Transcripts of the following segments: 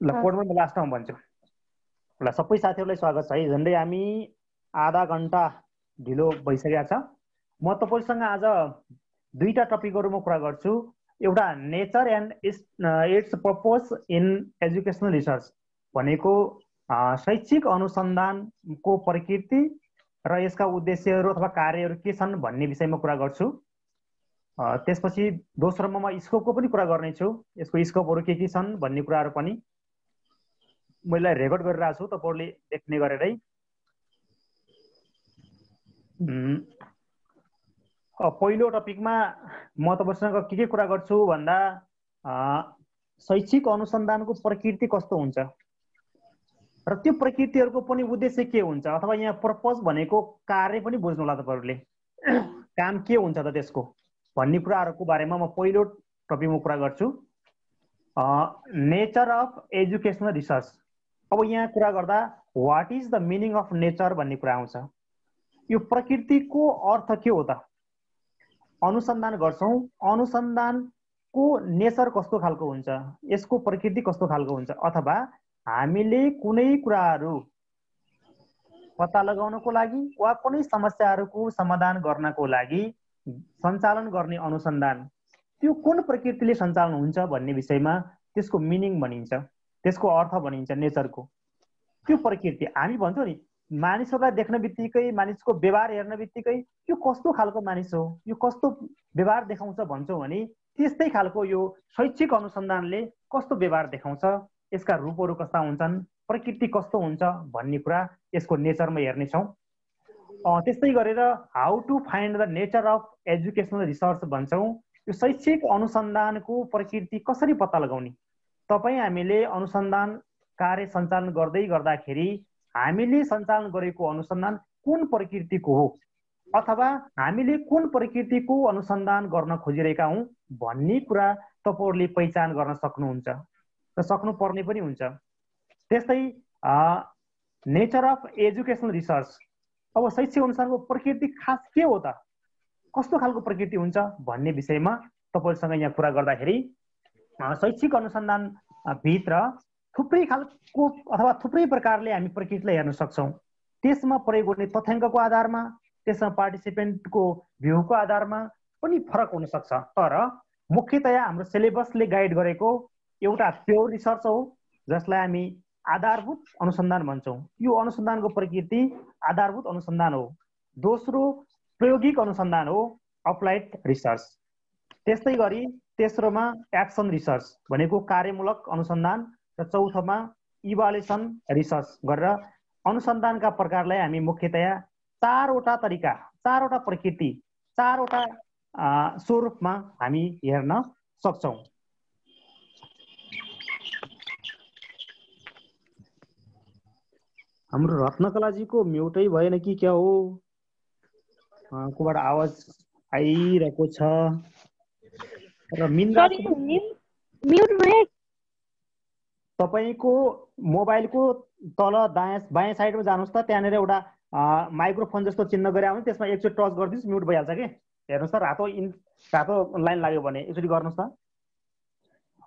ल कोडमा म लास्टमा भन्छु। ल सबै साथीहरूलाई स्वागत छ है। झन्डै हामी आधा घन्टा ढिलो भइसकेको छ। म तपाईसँग आज दुईटा टपिकहरुमा कुरा गर्छु। एउटा nature and its purpose in educational research भनेको शैक्षिक अनुसन्धानको प्रकृति र यसका उद्देश्यहरू अथवा कार्यहरू के छन् भन्ने विषयमा कुरा गर्छु। त्यसपछि दोस्रोमा म स्कोपको पनि कुरा गर्नेछु। यसको स्कोपहरू के छन् भन्ने कुराहरू पनि मैले रेकर्ड गरिरहेको छु, तपाईहरुले देख्ने गरेरै। पहिलो टपिकमा म तपाईसँग के कुरा गर्छु भन्दा शैक्षिक अनुसन्धानको प्रकृति कस्तो हुन्छ र त्यो प्रकृतिहरुको पनि उद्देश्य के हुन्छ अथवा यहाँ पर्पस भनेको कार्य पनि बुझ्नु होला तपाईहरुले। काम के हुन्छ त त्यसको भन्ने कुराहरुको बारेमा म पहिलो टपिकमा कुरा गर्छु। Nature of educational research. अब यहाँ कुरा गर्दा what is the meaning of nature भन्ने कुरा आउँछ। यो प्रकृतिको अर्थ के हो त? अनुसन्धान गर्छौं, अनुसन्धानको नेचर कस्तो खालको हुन्छ, यसको प्रकृति कस्तो खालको हुन्छ, अथवा हामीले कुनै कुराहरू पत्ता लगाउनको लागि वा कुनै समस्याहरूको समाधान गर्नको लागि सञ्चालन गर्ने अनुसन्धान त्यो कुन प्रकृतिले सञ्चालन हुन्छ भन्ने विषयमा त्यसको मिनिङ भनिन्छ, त्यसको अर्थ भनिन्छ। नेचरको त्यो प्रकृति हामी भन्छौं नि, मानिसहरूलाई देख्न बित्तिकै, मानिसको व्यवहार हेर्न बित्तिकै यो कस्तो खालको मानिस हो, यो कस्तो व्यवहार देखाउँछ भन्छौं भने त्यस्तै खालको यो शैक्षिक अनुसन्धानले कस्तो व्यवहार देखाउँछ, यसका रूपहरू कस्ता हुन्छन्, प्रकृति कस्तो हुन्छ भन्ने कुरा यसको नेचरमा हेर्नेछौँ। त्यस्तै गरेर how to find the nature of educational research भन्छौँ। यो शैक्षिक अनुसन्धानको प्रकृति कसरी पत्ता लगाउने? तपाई हामीले अनुसन्धान कार्य सञ्चालन गर्दाखेरि हामीले सञ्चालन गरेको अनुसन्धान कुन प्रकृतिको हो अथवा हामीले कुन प्रकृतिको अनुसन्धान गर्न खोजिरहेका हौं भन्ने कुरा तपाईहरुले पहिचान गर्न सक्नुहुन्छ र सक्नुपर्ने पनि हुन्छ। त्यस्तै नेचर अफ एजुकेसनल रिसर्च। अब शैक्षिक अनुसन्धानको प्रकृति खास के हो त, कस्तो खालको प्रकृति हुन्छ भन्ने विषयमा तपाईहरुसँग यहाँ कुरा गर्दाखेरि शैक्षिक अनुसन्धान भित्र थुप्रै खालको अथवा थुप्रै प्रकारले हामी प्रकृतिलाई हेर्न सक्छौं। त्यसमा प्रयोग गर्ने तथ्याङ्कको आधारमा, त्यसमा पार्टिसिपेन्टको भ्यूको आधारमा पनि फरक हुन सक्छ। तर मुख्यतया हाम्रो सिलेबसले गाइड गरेको एउटा प्योर रिसर्च हो जसलाई हामी आधारभूत अनुसन्धान भन्छौं। यो अनुसन्धानको प्रकृति आधारभूत अनुसन्धान हो। दोस्रो प्रायोगिक अनुसन्धान हो, अप्लाइड रिसर्च। त्यस्तै गरी तेस्रोमा एक्सन रिसर्च भनेको कार्यमूलक अनुसन्धान र चौथोमा इभालुएसन रिसर्च गरेर अनुसन्धानका प्रकारलाई हामी मुख्यतया चारवटा तरिका, चारवटा प्रकृति, चारवटा स्वरूपमा हामी हेर्न सक्छौं। हाम्रो रत्नकलाजीको म्युटै भएन कि क्या हो? कोबाट आवाज आइरहेको छ र मिन्दा तपाईको मोबाइलको तल बायाँ साइडमा जानुस् त, त्यहाँनिर एउटा माइक्रोफोन जस्तो चिन्ह गरे आउँछ, त्यसमा एकचोटि टच गरिदिनुस् म्युट भइहाल्छ के। हेर्नुस् त, रातो लाइन लाग्यो भने एकचोटि गर्नुस् त।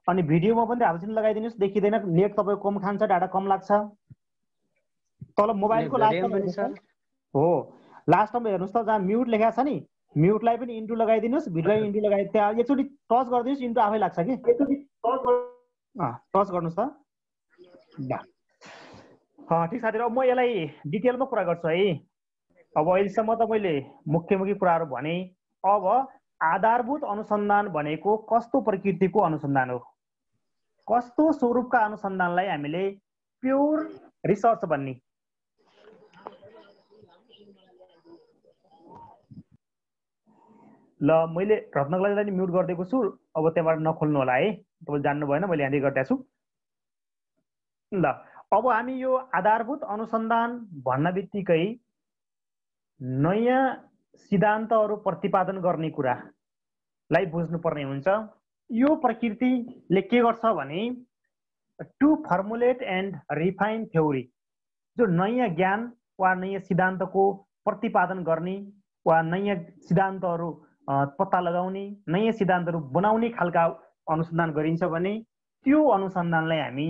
अनि भिडियोमा पनि रातो चिन्ह लगाइदिनुस्, देखिदैन, नेट तपाईको कम खान्छ, डाटा कम लाग्छ। तल मोबाइलको लास्टमा हो, लास्टमा हेर्नुस् त, जहाँ म्युट लेखेको छ नि, म्युटलाई पनि इन्टु लगाइदिनुस्, भिडियोलाई इन्टु लगाइ त्यहाँ एकचोटि टच गरिदिनुस्, इन्टु आफै लाग्छ के। टच गर्नुस् त। ठिक साथीहरु, अब म यसलाई डिटेलमा कुरा गर्छु है। अब अहिलेसम्म त मैले मुख्य कुराहरू भने। अब आधारभूत अनुसन्धान भनेको कस्तो प्रकृतिको अनुसन्धान हो, कस्तो स्वरूपका अनुसन्धानलाई हामीले प्योर रिसर्च भन्ने। ल मैले रत्नकलाजीलाई म्युट गरिदिएको छु, अब त्यहाँबाट नखोल्नु होला है, तपाईले जान्नु भएन, मैले यहाँनिर गरिदिएको छु। ल अब हामी यो आधारभूत अनुसन्धान भन्न बित्तिकै नयाँ सिद्धान्तहरू प्रतिपादन गर्ने कुरालाई बुझ्नुपर्ने हुन्छ। यो प्रकृतिले के गर्छ भने to formulate and refine theory, जो नयाँ ज्ञान वा नयाँ सिद्धान्तको प्रतिपादन गर्ने वा नयाँ सिद्धान्तहरू पत्ता लगाउने, नयाँ सिद्धान्तहरू बनाउने खालका अनुसन्धान गरिन्छ भने त्यो अनुसन्धानलाई हामी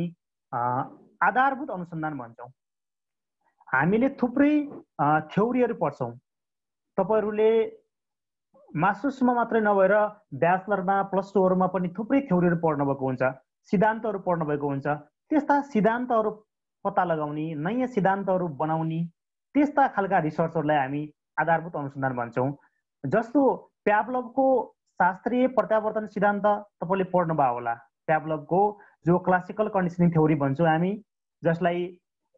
आधारभूत अनुसन्धान भन्छौँ। हामीले थुप्रै थ्योरीहरू पढ्छौँ। तपाईहरूले मास्टर्समा मात्रै नभएर ब्याचलरमा प्लस टूहरूमा पनि थुप्रै थ्योरीहरू पढ्नुभएको हुन्छ, सिद्धान्तहरू पढ्नुभएको हुन्छ। त्यस्ता सिद्धान्तहरू पत्ता लगाउने, नयाँ सिद्धान्तहरू बनाउने त्यस्ता खालका रिसर्चहरूलाई हामी आधारभूत अनुसन्धान भन्छौँ। जस्तो प्याभलोभको शास्त्रीय प्रत्यावर्तन सिद्धान्त तपाईँले पढ्नुभयो होला। प्याभलोभको जो क्लासिकल कन्डिसनिङ थ्योरी भन्छौँ हामी, जसलाई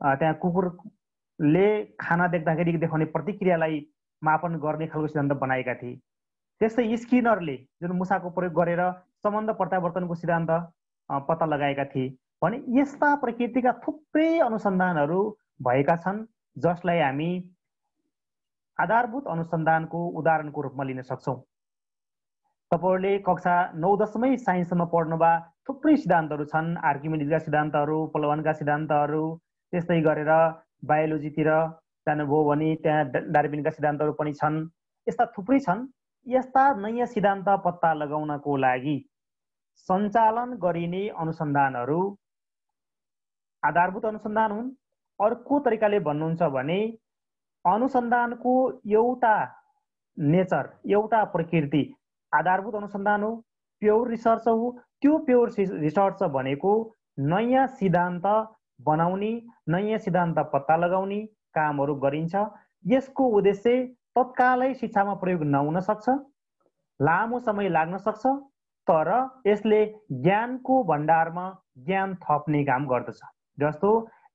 त्यहाँ कुकुरले खाना देख्दाखेरि देखाउने प्रतिक्रियालाई मापन गर्ने खालको सिद्धान्त बनाएका थिए। त्यस्तै स्किनरले जुन मुसाको प्रयोग गरेर सम्बन्ध प्रत्यावर्तनको सिद्धान्त पत्ता लगाएका थिए। भने यस्ता प्रकृतिका थुप्रै अनुसन्धानहरू भएका छन् जसलाई हामी आधारभूत अनुसन्धानको उदाहरणको रूपमा लिन सक्छौँ। तपाईहरूले कक्षा 9-10मै साइन्समा पढ्नुभए थुप्रै सिद्धान्तहरू छन्, आर्किमिडिजका सिद्धान्तहरू, पलवानका सिद्धान्तहरू। त्यस्तै गरेर बायोलोजीतिर जानुभयो भने त्यहाँ डार्विनका सिद्धान्तहरू पनि छन्। यस्ता थुप्रै छन्। यस्ता नयाँ सिद्धान्त पत्ता लगाउनको लागि सञ्चालन गरिने अनुसन्धानहरू आधारभूत अनुसन्धान हुन्। अर्को तरिकाले भन्नुहुन्छ भने अनुसन्धानको एउटा नेचर, एउटा प्रकृति आधारभूत अनुसन्धान हो, प्योर रिसर्च हो। त्यो प्योर रिसर्च भनेको नयाँ सिद्धान्त बनाउने, नयाँ सिद्धान्त पत्ता लगाउने कामहरू गरिन्छ। यसको उद्देश्य तत्कालै शिक्षामा प्रयोग नहुन सक्छ, लामो समय लाग्न सक्छ, तर यसले ज्ञानको भण्डारमा ज्ञान थप्ने काम गर्दछ। जस्तो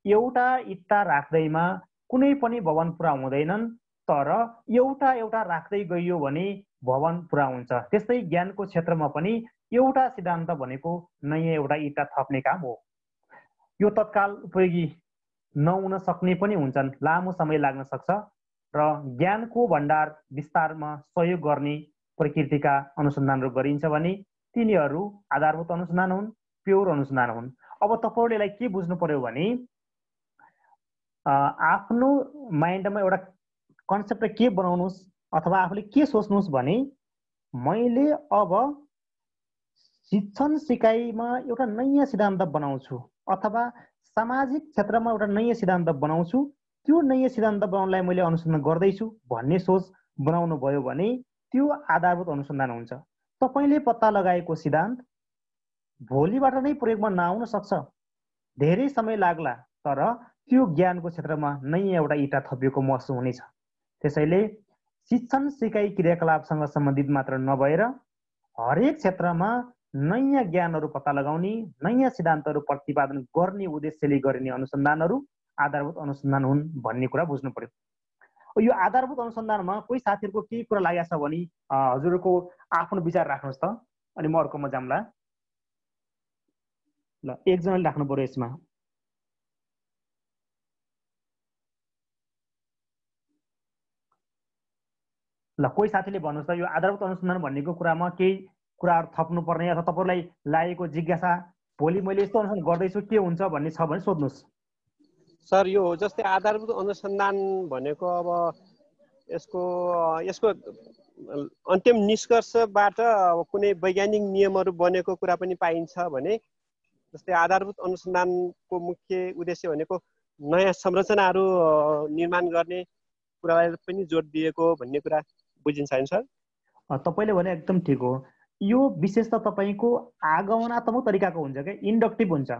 एउटा इट्टा राख्दैमा कुनै पनि भवन पुरा हुँदैनन्, तर एउटा एउटा राख्दै गइयो भने भवन पुरा हुन्छ। त्यस्तै ज्ञानको क्षेत्रमा पनि एउटा सिद्धान्त भनेको नयाँ एउटा इट्टा थप्ने काम हो। यो तत्काल उपयोगी नहुन सक्ने पनि हुन्छन्, लामो समय लाग्न सक्छ, र ज्ञानको भण्डार विस्तारमा सहयोग गर्ने प्रकृतिका अनुसन्धानहरू गरिन्छ भने तिनीहरू आधारभूत अनुसन्धान हुन्, प्योर अनुसन्धान हुन्। अब तपाईँहरूले यसलाई के बुझ्नु पर्यो भने आफ्नो माइन्डमा एउटा कन्सेप्ट के बनाउनुहोस् अथवा आफूले के सोच्नुहोस् भने मैले अब शिक्षण सिकाइमा एउटा नयाँ सिद्धान्त बनाउँछु अथवा सामाजिक क्षेत्रमा एउटा नयाँ सिद्धान्त बनाउँछु, त्यो नयाँ सिद्धान्त बनाउनलाई मैले अनुसन्धान गर्दैछु भन्ने सोच बनाउनु भयो भने त्यो आधारभूत अनुसन्धान हुन्छ। तपाईँले पत्ता लगाएको सिद्धान्त भोलिबाट नै प्रयोगमा नआउन सक्छ, धेरै समय लाग्ला, तर त्यो ज्ञानको क्षेत्रमा नयाँ एउटा इँटा थपिएको महसुस हुनेछ। त्यसैले शिक्षण सिकाइ क्रियाकलापसँग सम्बन्धित मात्र नभएर हरेक क्षेत्रमा नयाँ ज्ञानहरू पत्ता लगाउने, नयाँ सिद्धान्तहरू प्रतिपादन गर्ने उद्देश्यले गरिने अनुसन्धानहरू आधारभूत अनुसन्धान हुन् भन्ने कुरा बुझ्नु पर्यो। यो आधारभूत अनुसन्धानमा कोही साथीहरूको केही कुरा लागेको छ भने हजुरको आफ्नो विचार राख्नुहोस् त, अनि म अर्कोमा जाम्ला। ल, एकजनाले राख्नु पर्यो यसमा। ल, कोही साथीले भन्नुहोस् त, यो आधारभूत अनुसन्धान भन्नेको कुरामा केही कुराहरू थप्नुपर्ने अथवा तपाईँलाई लागेको जिज्ञासा, भोलि मैले यस्तो अनुसन्धान गर्दैछु के हुन्छ भन्ने छ भने सोध्नुहोस्। सर, यो जस्तै आधारभूत अनुसन्धान भनेको अब यसको अन्तिम निष्कर्षबाट कुनै वैज्ञानिक नियमहरू बनेको कुरा पनि पाइन्छ भने, जस्तै आधारभूत अनुसन्धानको मुख्य उद्देश्य भनेको नयाँ संरचनाहरू निर्माण गर्ने कुरालाई पनि जोड दिएको भन्ने कुरा बुझिन्छ हैन सर? तपाईँले भने एकदम ठिक हो। यो विशेष त तपाईँको आगमनात्मक तरिकाको हुन्छ क्या, इन्डक्टिभ हुन्छ।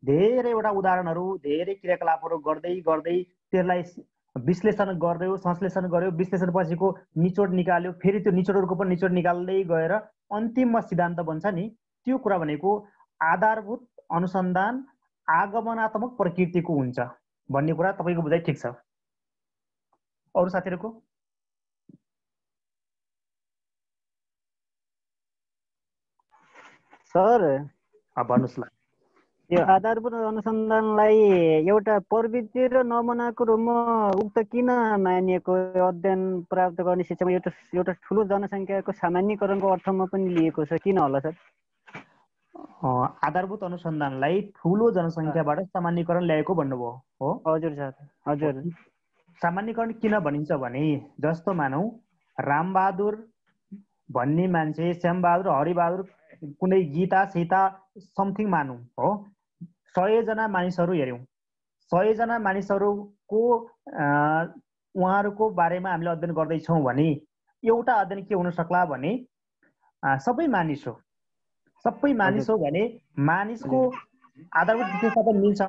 धेरैवटा उदाहरणहरू, धेरै क्रियाकलापहरू गर्दै गर्दै त्यसलाई विश्लेषण गर्यो, संश्लेषण गर्यो, विश्लेषण पछिको निचोड निकाल्यो, फेरि त्यो निचोडहरूको पनि निचोड निकाल्दै गएर अन्तिममा सिद्धान्त बन्छ नि, त्यो कुरा भनेको आधारभूत अनुसन्धान आगमनात्मक प्रकृतिको हुन्छ भन्ने कुरा तपाईँको बुझाइ ठिक छ। अरू साथीहरूको? सर भन्नुहोस् ल। यो आधारभूत अनुसन्धानलाई एउटा प्रवृत्ति र नमुनाको रूपमा उक्त किन मानिएको? अध्ययन प्राप्त गर्ने शिक्षामा एउटा ठुलो जनसङ्ख्याको सामान्यकरणको अर्थमा पनि लिएको छ, किन होला सर? आधारभूत अनुसन्धानलाई ठुलो जनसङ्ख्याबाट सामान्यकरण ल्याएको भन्नुभयो हो? हजुर सर, हजुर। सामान्यकरण किन भनिन्छ भने, जस्तो मानौ रामबहादुर भन्ने मान्छे, श्यामबहादुर, हरिबहादुर, कुनै गीता सीता समथिङ मानौँ हो, 100 जना मानिसहरू हेऱ्यौँ, 100 जना मानिसहरूको उहाँहरूको बारेमा हामीले अध्ययन गर्दैछौँ भने एउटा अध्ययन के हुन सक्ला भने सबै मानिस हो, सबै मानिस हो भने मानिसको आधारभूत विशेषता पनि मिल्छ।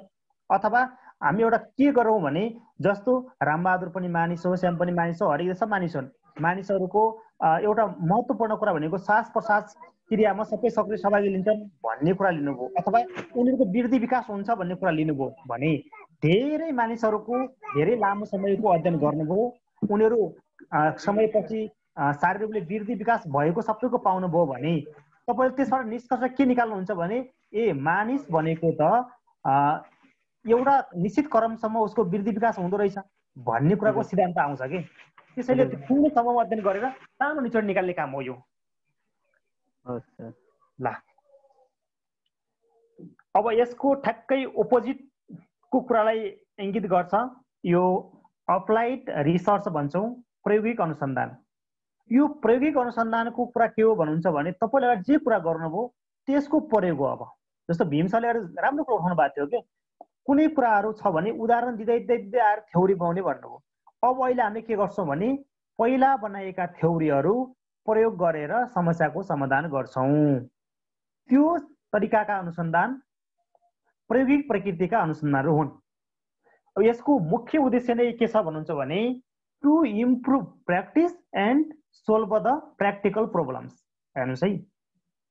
अथवा हामी एउटा के गरौँ भने जस्तो रामबहादुर पनि मानिस हो, श्याम पनि मानिस हो, हरि सब मानिस हुन्। मानिसहरूको एउटा महत्त्वपूर्ण कुरा भनेको श्वास प्रश्वास क्रियामा सबै सक्रिय सहभागी लिन्छन् भन्ने कुरा लिनुभयो, अथवा उनीहरूको वृद्धि विकास हुन्छ भन्ने कुरा लिनुभयो भने धेरै मानिसहरूको धेरै लामो समयको अध्ययन गर्नुभयो, उनीहरू समयपछि शारीरिक रूपले वृद्धि विकास भएको सबैको पाउनुभयो भने तपाईँले त्यसबाट निष्कर्ष के निकाल्नुहुन्छ भने मानिस भनेको त एउटा निश्चित क्रमसम्म उसको वृद्धि विकास हुँदो रहेछ भन्ने कुराको सिद्धान्त आउँछ कि। त्यसैले ठुलो समूहमा अध्ययन गरेर सानो निचोड निकाल्ने काम हो यो। ल अब यसको ठ्याक्कै अपोजिटको कुरालाई इङ्गित गर्छ यो अप्लाइड रिसर्च भन्छौँ, प्रायोगिक अनुसन्धान। यो प्रायोगिक अनुसन्धानको कुरा के हो भन्नुहुन्छ भने तपाईँले जे कुरा गर्नुभयो त्यसको प्रयोग हो। अब जस्तो भीम सरले राम्रो कुरा उठाउनु भएको थियो कि कुनै कुराहरू छ भने उदाहरण दिँदै दिँदै आएर थ्योरी बनाउने भन्नुभयो। अब अहिले हामीले के गर्छौँ भने पहिला बनाएका थ्योरीहरू प्रयोग गरेर समस्याको समाधान गर्छौँ। त्यो तरिकाका अनुसन्धान प्रायोगिक प्रकृतिका अनुसन्धानहरू हुन्। अब यसको मुख्य उद्देश्य नै के छ भन्नुहुन्छ भने to improve practice and solve the practical problems. हेर्नुहोस् है,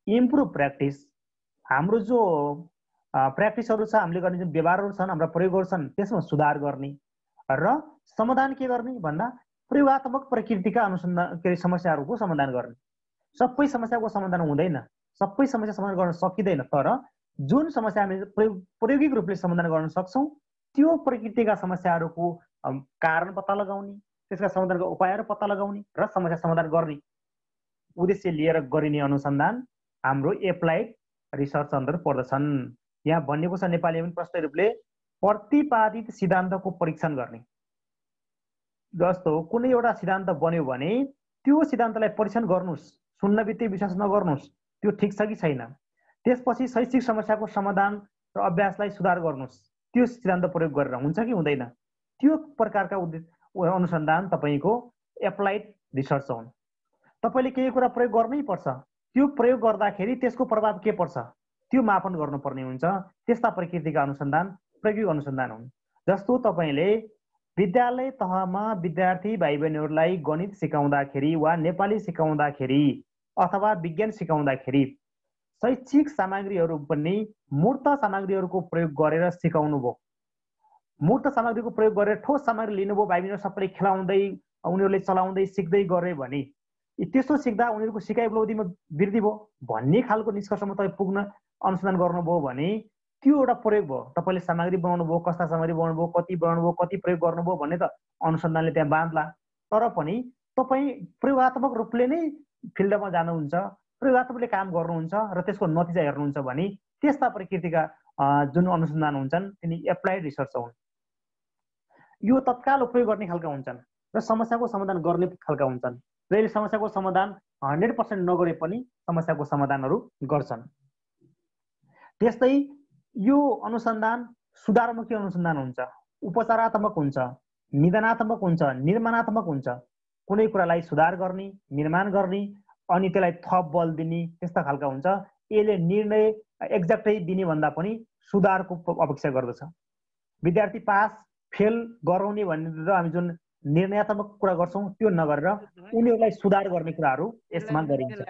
इम्प्रुभ प्र्याक्टिस, हाम्रो जो प्र्याक्टिसहरू छ, हामीले गर्ने जुन व्यवहारहरू छन्, हाम्रा प्रयोगहरू छन्, त्यसमा सुधार गर्ने र समाधान के गर्ने भन्दा प्रयोगात्मक प्रकृतिका अनुसन्धान समस्याहरूको समाधान गर्ने। सबै समस्याको समाधान हुँदैन, सबै समस्या समाधान गर्न सकिँदैन, तर जुन समस्या हामीले प्रायोगिक रूपले समाधान गर्न सक्छौँ त्यो प्रकृतिका समस्याहरूको कारण पत्ता लगाउने, त्यसका समाधानका उपायहरू पत्ता लगाउने र समस्या समाधान गर्ने उद्देश्य लिएर गरिने अनुसन्धान हाम्रो एप्लाइड रिसर्च अन्तर्गत पर्दछन्। यहाँ भनिएको छ नेपालीमा पनि प्रष्ट रूपले प्रतिपादित सिद्धान्तको परीक्षण गर्ने। जस्तो कुनै एउटा सिद्धान्त बन्यो भने त्यो सिद्धान्तलाई परीक्षण गर्नुहोस्, सुन्न बित्तिकै विश्वास नगर्नुहोस् त्यो ठिक छ कि छैन। त्यसपछि शैक्षिक समस्याको समाधान र अभ्यासलाई सुधार गर्नुहोस्, त्यो सिद्धान्त प्रयोग गरेर हुन्छ कि हुँदैन। त्यो प्रकारका अनुसन्धान तपाईँको एप्लाइड रिसर्च हुन्। तपाईँले केही कुरा प्रयोग गर्नै पर्छ, त्यो प्रयोग गर्दाखेरि त्यसको प्रभाव के पर्छ त्यो मापन गर्नुपर्ने हुन्छ। त्यस्ता प्रकृतिका अनुसन्धान प्रायोगिक अनुसन्धान हुन्। जस्तो तपाईँले विद्यालय तहमा विद्यार्थी भाइ बहिनीहरूलाई गणित सिकाउँदाखेरि वा नेपाली सिकाउँदाखेरि अथवा विज्ञान सिकाउँदाखेरि शैक्षिक सामग्रीहरू पनि मूर्त सामग्रीहरूको प्रयोग गरेर सिकाउनु भयो। मूर्त सामग्रीको प्रयोग गरेर ठोस सामग्री लिनुभयो, भाइ बहिनीहरू सबैले खेलाउँदै उनीहरूले चलाउँदै सिक्दै गरे भने त्यसो सिक्दा उनीहरूको सिकाइ उपलब्धिमा वृद्धि भयो भन्ने खालको निष्कर्षमा तपाईँ पुग्न अनुसन्धान गर्नुभयो भने त्यो एउटा प्रयोग भयो। तपाईँले सामग्री बनाउनु भयो, कस्ता सामग्री बनाउनु भयो, कति बनाउनु भयो, कति प्रयोग गर्नुभयो भन्ने त अनुसन्धानले त्यहाँ बाँध्ला। तर पनि तपाईँ प्रयोगात्मक रूपले नै फिल्डमा जानुहुन्छ, प्रयोगात्मकले काम गर्नुहुन्छ र त्यसको नतिजा हेर्नुहुन्छ भने त्यस्ता प्रकृतिका जुन अनुसन्धान हुन्छन् तिनी एप्लाइड रिसर्च हुन्। यो तत्काल उपयोग गर्ने खालका हुन्छन् र समस्याको समाधान गर्ने खालका हुन्छन्। र यदि समस्याको समाधान 100% नगरे पनि समस्याको समाधानहरू गर्छन्। त्यस्तै यो अनुसन्धान सुधारमुखी अनुसन्धान हुन्छ, उपचारात्मक हुन्छ, निदानात्मक हुन्छ, निर्माणात्मक हुन्छ। कुनै कुरालाई सुधार गर्ने, निर्माण गर्ने अनि त्यसलाई थप बल दिने त्यस्ता खालका हुन्छ। यसले निर्णय एक्ज्याक्टै दिने भन्दा पनि सुधारको अपेक्षा गर्दछ। विद्यार्थी पास फेल गराउने भनेर हामी जुन निर्णयात्मक कुरा गर्छौँ त्यो नगरेर उनीहरूलाई सुधार गर्ने कुराहरू यसमा गरिन्छ।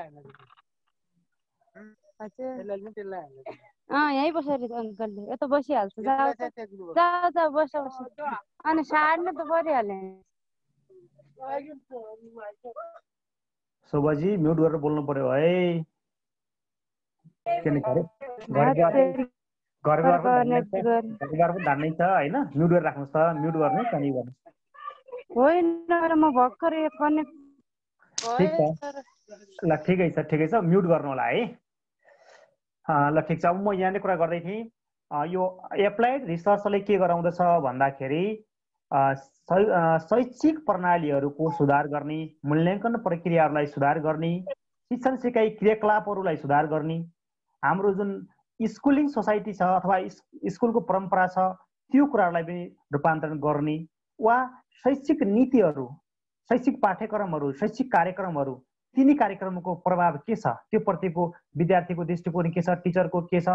यहीँ बसेर अङ्कलले यता बसिहाल्छ, जाऊ बस अनि साड्नु त परिहाल्यो। शोभाजी म्युट गरेर बोल्नु पर्यो है, घरद्वार पनि धान्नै छ होइन। म्युट गरेर राख्नुहोस् त, म्युट गर्नुहोस् अनि गर्नुहोस्। होइन म भर्खर गर्ने। ठिक छ ल, ठिकै छ ठिकै छ, म्युट गर्नु होला है। ल ठिक छ। अब म यहाँले कुरा गर्दै थिएँ यो एप्लाइड रिसर्चले के गराउँदछ भन्दाखेरि शैक्षिक प्रणालीहरूको सुधार गर्ने, मूल्याङ्कन प्रक्रियाहरूलाई सुधार गर्ने, शिक्षण सिकाइ क्रियाकलापहरूलाई सुधार गर्ने, हाम्रो जुन स्कुलिङ सोसाइटी छ अथवा स्कुलको परम्परा छ त्यो कुराहरूलाई पनि रूपान्तरण गर्ने वा शैक्षिक नीतिहरू, शैक्षिक पाठ्यक्रमहरू, शैक्षिक कार्यक्रमहरू, तिनी कार्यक्रमको प्रभाव के छ, त्यो प्रतिको विद्यार्थीको दृष्टिकोण के छ, टिचरको के छ,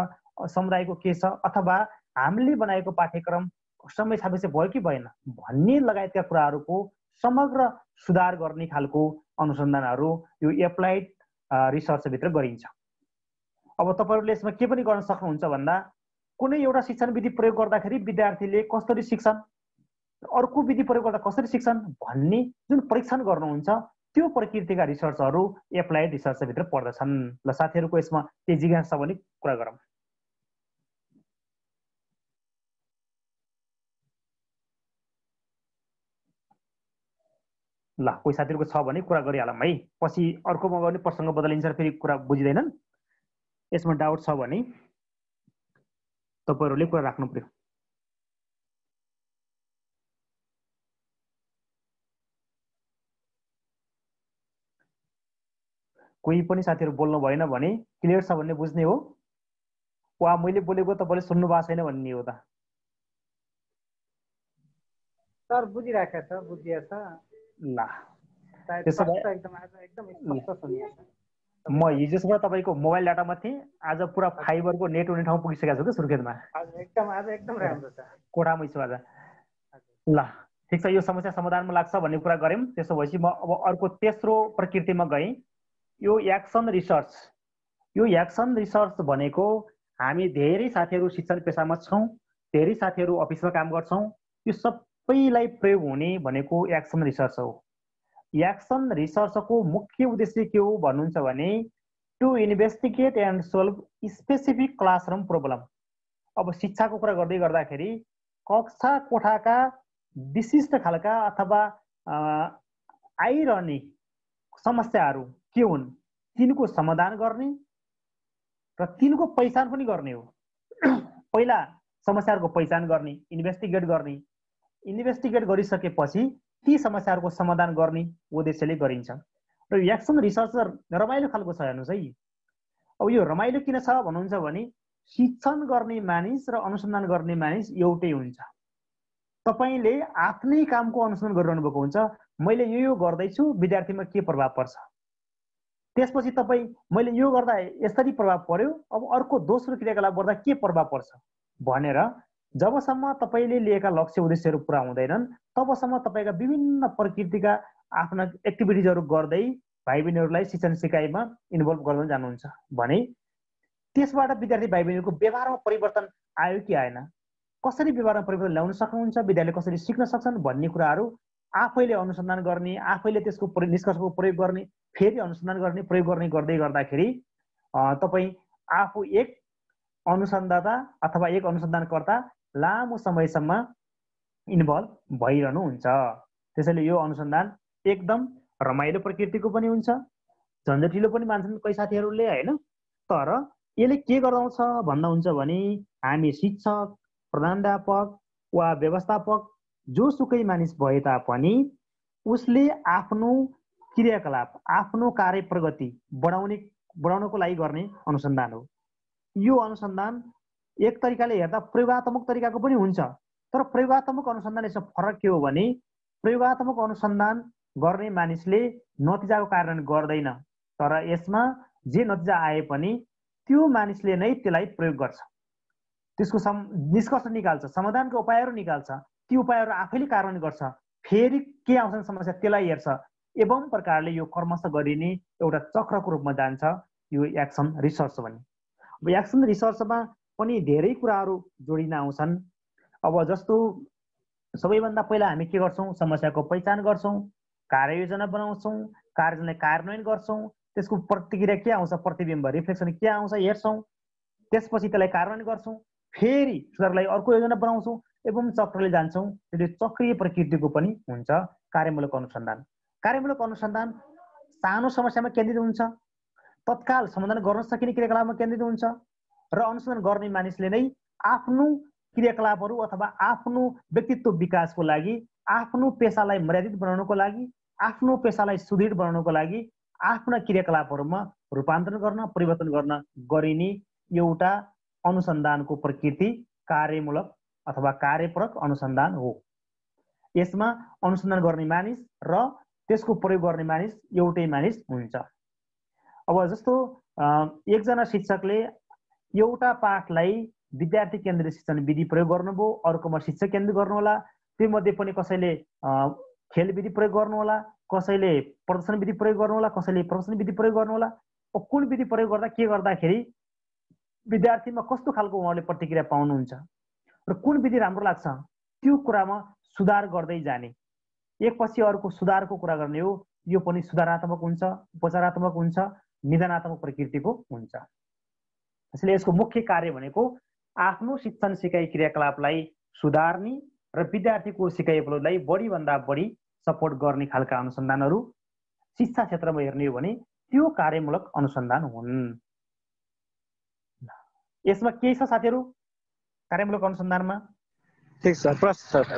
समुदायको के छ, अथवा हामीले बनाएको पाठ्यक्रम समय सापेक्ष भयो कि भएन भन्ने लगायतका कुराहरूको समग्र सुधार गर्ने खालको अनुसन्धानहरू यो एप्लाइड रिसर्चभित्र गरिन्छ। अब तपाईँहरूले यसमा के पनि गर्न सक्नुहुन्छ भन्दा कुनै एउटा शिक्षण विधि प्रयोग गर्दाखेरि विद्यार्थीले कसरी सिक्छन्, अर्को विधि प्रयोग गर्दा कसरी सिक्छन् भन्ने जुन परीक्षण गर्नुहुन्छ त्यो प्रकृतिका रिसर्चहरू एप्लाइड रिसर्चभित्र पर्दछन्। ल साथीहरूको यसमा के जिज्ञासा छ भने कुरा गरौँ। ल कोही साथीहरूको छ भने कुरा गरिहालौँ है, पछि अर्कोमा गयो भने प्रसङ्ग बदलिन्छ र फेरि कुरा बुझिँदैनन्। यसमा डाउट छ भने तपाईँहरूले कुरा राख्नु पर्यो। कोही पनि साथीहरू बोल्नु भएन भने क्लियर छ भन्ने बुझ्ने हो, वा मैले बोलेको तपाईँले सुन्नु भएको छैन भन्ने हो त? सर बुझिराखेको छ, बुझिया छ। ल त्यसो भए म हिजोसम्म तपाईँको मोबाइल डाटामा थिएँ, आज पुरा फाइबरको नेट हुने ठाउँ पुगिसकेको छु कि सुर्खेतमा। आज एकदम राम्रो छ, कोठामै छु आज। ल ठिक छ, यो समस्या समाधानमा लाग्छ भन्ने कुरा गऱ्यौँ। त्यसो भएपछि म अब अर्को तेस्रो प्रकृतिमा गएँ, यो एक्सन रिसर्च। यो एक्सन रिसर्च भनेको हामी धेरै साथीहरू शिक्षण पेसामा छौँ, धेरै साथीहरू अफिसमा काम गर्छौँ, यो सबैलाई प्रयोग हुने भनेको एक्सन रिसर्च हो। एक्सन रिसर्चको मुख्य उद्देश्य के हो भन्नुहुन्छ भने to investigate and solve specific classroom problem. अब शिक्षाको कुरा गर्दै गर्दाखेरि कक्षा कोठाका विशिष्ट खालका अथवा आइरहने समस्याहरू के हुन् तिनको समाधान गर्ने र तिनको पहिचान पनि गर्ने हो। पहिला समस्याहरूको पहिचान गर्ने, इन्भेस्टिगेट गर्ने, इन्भेस्टिगेट गरिसकेपछि ती समस्याहरूको समाधान गर्ने उद्देश्यले गरिन्छ। र एक्सन रिसर्च रमाइलो खालको छ हेर्नुहोस् है। अब यो रमाइलो किन छ भन्नुहुन्छ भने शिक्षण गर्ने मानिस र अनुसन्धान गर्ने मानिस एउटै हुन्छ। तपाईँले आफ्नै कामको अनुसन्धान गरिरहनु भएको हुन्छ, मैले यो गर्दैछु विद्यार्थीमा के प्रभाव पर्छ, त्यसपछि तपाईँ मैले यो गर्दा यसरी प्रभाव पर्यो, अब अर्को दोस्रो क्रियाकलाप गर्दा के प्रभाव पर्छ भनेर जबसम्म तपाईँले लिएका लक्ष्य उद्देश्यहरू पुरा हुँदैनन् तबसम्म तपाईँका विभिन्न प्रकृतिका आफ्ना एक्टिभिटिजहरू गर्दै भाइ बहिनीहरूलाई शिक्षण सिकाइमा इन्भल्भ गर्दै जानुहुन्छ भने त्यसबाट विद्यार्थी भाइ बहिनीहरूको व्यवहारमा परिवर्तन आयो कि आएन, कसरी व्यवहारमा परिवर्तन ल्याउन सक्नुहुन्छ, विद्यार्थीले कसरी सिक्न सक्छन् भन्ने कुराहरू आफैले अनुसन्धान गर्ने, आफैले त्यसको निष्कर्षको प्रयोग गर्ने, फेरि अनुसन्धान गर्ने, प्रयोग गर्ने गर्दै गर्दाखेरि तपाईँ आफू एक अनुसन्धाता अथवा एक अनुसन्धानकर्ता लामो समयसम्म इन्भल्भ भइरहनुहुन्छ। त्यसैले यो अनुसन्धान एकदम रमाइलो प्रकृतिको पनि हुन्छ, झन्झटिलो पनि मान्छन् कई साथीहरूले होइन। तर यसले के गराउँछ भन्दा हुन्छ भने हामी शिक्षक, प्रधानाध्यापक वा व्यवस्थापक जोसुकै मानिस भए तापनि उसले आफ्नो क्रियाकलाप, आफ्नो कार्य प्रगति बढाउनको लागि गर्ने अनुसन्धान हो। यो अनुसन्धान एक तरिकाले हेर्दा प्रयोगात्मक तरिकाको पनि हुन्छ, तर प्रयोगात्मक अनुसन्धान यसमा फरक के हो भने प्रयोगात्मक अनुसन्धान गर्ने मानिसले नतिजाको कारण गर्दैन, तर यसमा जे नतिजा आए पनि त्यो मानिसले नै त्यसलाई प्रयोग गर्छ, त्यसको निष्कर्ष निकाल्छ, समाधानका उपायहरू निकाल्छ, ती उपायहरू आफैले कार्यान्वयन गर्छ, फेरि के आउँछन् समस्या त्यसलाई हेर्छ, एवं प्रकारले यो क्रमशः गरिने एउटा चक्रको रूपमा जान्छ यो एक्सन रिसर्च भन्ने। अब एक्सन रिसर्चमा पनि धेरै कुराहरू जोडिन आउँछन्। अब जस्तो सबैभन्दा पहिला हामी के गर्छौँ, समस्याको पहिचान गर्छौँ, कार्ययोजना बनाउँछौँ, कार्ययोजनालाई कार्यान्वयन गर्छौँ, त्यसको प्रतिक्रिया के आउँछ, प्रतिबिम्ब रिफ्लेक्सन के आउँछ हेर्छौँ, त्यसपछि त्यसलाई कार्यान्वयन गर्छौँ, फेरि सुधारलाई अर्को योजना बनाउँछौँ एवं चक्रले जान्छौँ। त्यो चक्रीय प्रकृतिको पनि हुन्छ कार्यमूलक अनुसन्धान। कार्यमूलक अनुसन्धान सानो समस्यामा केन्द्रित हुन्छ, तत्काल समाधान गर्न सकिने क्रियाकलापमा केन्द्रित हुन्छ र अनुसन्धान गर्ने मानिसले नै आफ्नो क्रियाकलापहरू अथवा आफ्नो व्यक्तित्व विकासको लागि, आफ्नो पेसालाई मर्यादित बनाउनको लागि, आफ्नो पेसालाई सुदृढ बनाउनको लागि आफ्ना क्रियाकलापहरूमा रूपान्तरण गर्न, परिवर्तन गर्न गरिने एउटा अनुसन्धानको प्रकृति कार्यमूलक अथवा कार्यपरक अनुसन्धान हो। यसमा अनुसन्धान गर्ने मानिस र त्यसको प्रयोग गर्ने मानिस एउटै मानिस हुन्छ। अब जस्तो एकजना शिक्षकले एउटा पाठलाई विद्यार्थी केन्द्रित शिक्षण विधि प्रयोग गर्नुभयो, अर्कोमा शिक्षक केन्द्रित गर्नु होला, त्यो मध्ये पनि कसैले खेल विधि प्रयोग गर्नु होला, कसैले प्रदर्शन विधि प्रयोग गर्नु होला, कसैले प्रदर्शन विधि प्रयोग गर्नु होला। कुन विधि प्रयोग गर्दा के गर्दाखेरि विद्यार्थीमा कस्तो खालको उहाँले प्रतिक्रिया पाउनुहुन्छ र कुन विधि राम्रो लाग्छ त्यो कुरामा सुधार गर्दै जाने, एकपछि अर्को सुधारको कुरा गर्ने हो। यो पनि सुधारात्मक हुन्छ, उपचारात्मक हुन्छ, निदानात्मक प्रकृतिको हुन्छ। त्यसैले यसको मुख्य कार्य भनेको आफ्नो शिक्षण सिकाइ क्रियाकलापलाई सुधार्ने र विद्यार्थीको सिकाइ उपलब्धिलाई बढीभन्दा बढी सपोर्ट गर्ने खालका अनुसन्धानहरू शिक्षा क्षेत्रमा हेर्ने हो भने त्यो कार्यमूलक अनुसन्धान हुन्। यसमा के छ साथीहरू कार्यमूलक अनुसन्धानमा? ठीक छ, प्रश्न छ।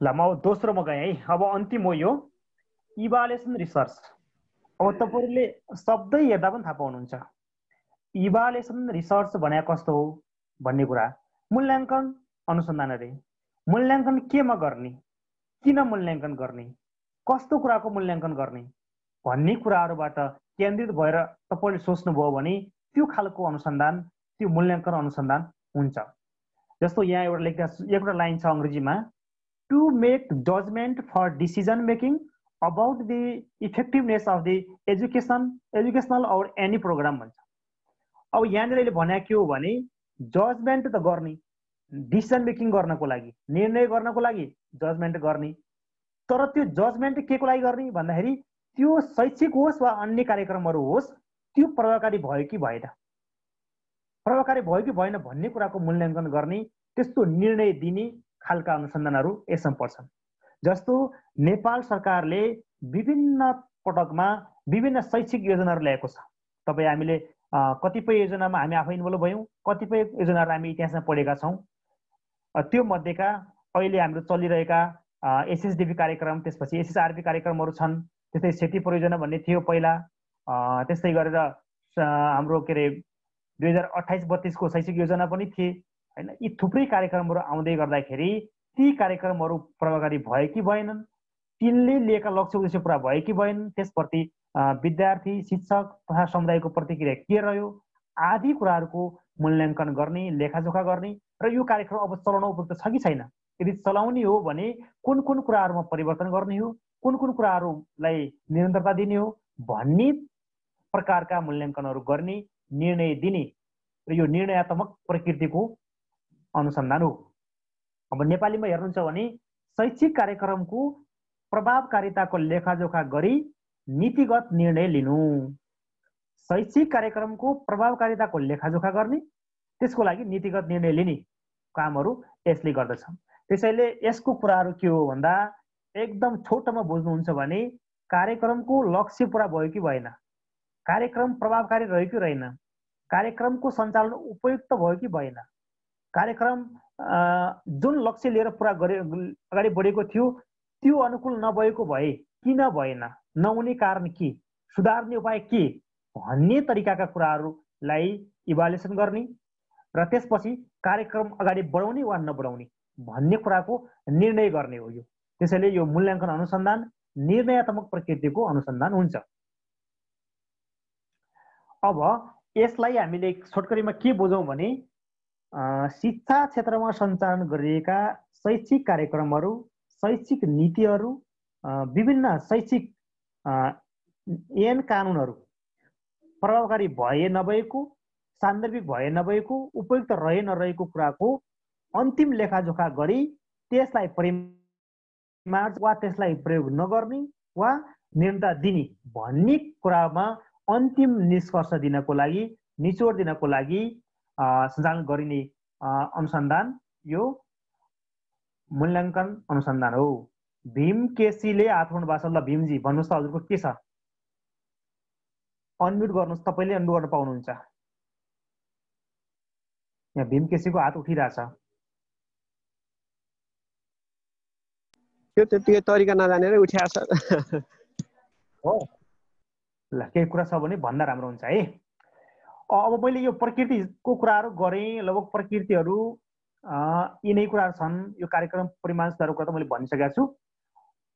ल म दोस्रोमा गएँ है। अब अन्तिम हो यो इभालुएसन रिसर्च। अब तपाईँहरूले शब्दै हेर्दा पनि थाहा पाउनुहुन्छ इभालुएसन रिसर्च भने कस्तो हो भन्ने कुरा। मूल्याङ्कन अनुसन्धान अरे मूल्याङ्कन केमा गर्ने, किन मूल्याङ्कन गर्ने, कस्तो कुराको मूल्याङ्कन गर्ने भन्ने कुराहरूबाट केन्द्रित भएर तपाईँले सोच्नुभयो भने त्यो खालको अनुसन्धान, त्यो मूल्याङ्कन अनुसन्धान हुन्छ। जस्तो यहाँ एउटा लाइन छ अङ्ग्रेजीमा, to make judgement for decision making about the effectiveness of the educational or any programme भन्छ। अब यहाँनिर अहिले भने के हो भने जजमेन्ट त गर्ने, डिसिजन मेकिङ गर्नको लागि, निर्णय गर्नको लागि जजमेन्ट गर्ने, तर त्यो जजमेन्ट के को लागि गर्ने भन्दाखेरि त्यो शैक्षिक होस् वा अन्य कार्यक्रमहरू होस् त्यो प्रभावकारी भयो कि भएन, प्रभावकारी भयो कि भएन भन्ने कुराको मूल्याङ्कन गर्ने, त्यस्तो निर्णय दिने खालका अनुसन्धानहरू यसमा पर्छन्। जस्तो नेपाल सरकारले विभिन्न पटकमा विभिन्न शैक्षिक योजनाहरू ल्याएको छ। तपाईँ हामीले कतिपय योजनामा हामी आफै इन्भल्भ भयौँ, कतिपय योजनाहरू हामी इतिहासमा पढेका छौँ। त्यो मध्येका अहिले हाम्रो चलिरहेका एसएसडिपी कार्यक्रम, त्यसपछि एसएसआरपी कार्यक्रमहरू छन्। त्यस्तै सेती परियोजना भन्ने थियो पहिला, त्यस्तै गरेर हाम्रो के अरे 2028-32 को शैक्षिक योजना पनि थिए होइन। यी थुप्रै कार्यक्रमहरू आउँदै गर्दाखेरि ती कार्यक्रमहरू प्रभावकारी भए कि भएनन्, तिनले लिएका लक्ष्य उद्देश्य पुरा भए कि भएनन्, त्यसप्रति विद्यार्थी, शिक्षक तथा समुदायको प्रतिक्रिया के रह्यो आदि कुराहरूको मूल्याङ्कन गर्ने, लेखाजोखा गर्ने र यो कार्यक्रम अब चलाउन उपयुक्त छ कि छैन, यदि चलाउने हो भने कुन कुन कुराहरूमा परिवर्तन गर्ने हो, कुन कुन कुराहरूलाई निरन्तरता दिने हो भन्ने प्रकारका मूल्याङ्कनहरू गर्ने, निर्णय दिने र यो निर्णयात्मक प्रकृतिको अनुसन्धान हो। अब नेपालीमा हेर्नुहुन्छ भने शैक्षिक कार्यक्रमको प्रभावकारिताको लेखाजोखा गरी नीतिगत निर्णय लिनु, शैक्षिक कार्यक्रमको प्रभावकारिताको लेखाजोखा गर्ने, त्यसको लागि नीतिगत निर्णय लिने कामहरू यसले गर्दछ। त्यसैले यसको कुराहरू के हो भन्दा एकदम छोटोमा बुझ्नुहुन्छ भने कार्यक्रमको लक्ष्य पुरा भयो कि भएन, कार्यक्रम प्रभावकारी रह्यो कि रहेन, कार्यक्रमको सञ्चालन उपयुक्त भयो कि भएन, कार्यक्रम जुन लक्ष्य लिएर पुरा अगाडि बढेको थियो त्यो अनुकूल नभएको भए किन भएन, नहुने कारण के, सुधार्ने उपाय के भन्ने तरिकाका कुराहरूलाई इभ्यालुएसन गर्ने र त्यसपछि कार्यक्रम अगाडि बढाउने वा नबढाउने भन्ने कुराको निर्णय गर्ने हो यो। त्यसैले यो मूल्याङ्कन अनुसन्धान निर्णयात्मक प्रकृतिको अनुसन्धान हुन्छ। अब यसलाई हामीले छोटकरीमा के बुझौँ भने शिक्षा क्षेत्रमा सञ्चालन गरिएका शैक्षिक कार्यक्रमहरू, शैक्षिक नीतिहरू, विभिन्न शैक्षिक ऐन कानुनहरू प्रभावकारी भए नभएको, सान्दर्भिक भए नभएको, उपयुक्त रहे नरहेको कुराको अन्तिम लेखाजोखा गरी त्यसलाई परिमार्ज वा त्यसलाई प्रयोग नगर्ने वा निरन्तरता दिने भन्ने कुरामा अन्तिम निष्कर्ष दिनको लागि, निचोड दिनको लागि सञ्चालन गरिने अनुसन्धान यो मूल्याङ्कन अनुसन्धान हो। भीम केसीले हात उठाउनु भएको छ। ल भीमजी भन्नुहोस् त हजुरको के छ? अनम्युट गर्नुहोस्, तपाईँले अनम्युट गर्न पाउनुहुन्छ। यहाँ भीम केसीको हात उठिरहेछ। त्यो त्यतिकै तरिका नजानेर उठ्याछ हो। ल केही कुरा छ भने भन्दा राम्रो हुन्छ है। अब मैले यो प्रकृतिको कुराहरू गरेँ, लगभग प्रकृतिहरू यिनै कुराहरू छन्। यो कार्यक्रम परिमाण सुधारको कुरा त मैले भनिसकेको छु।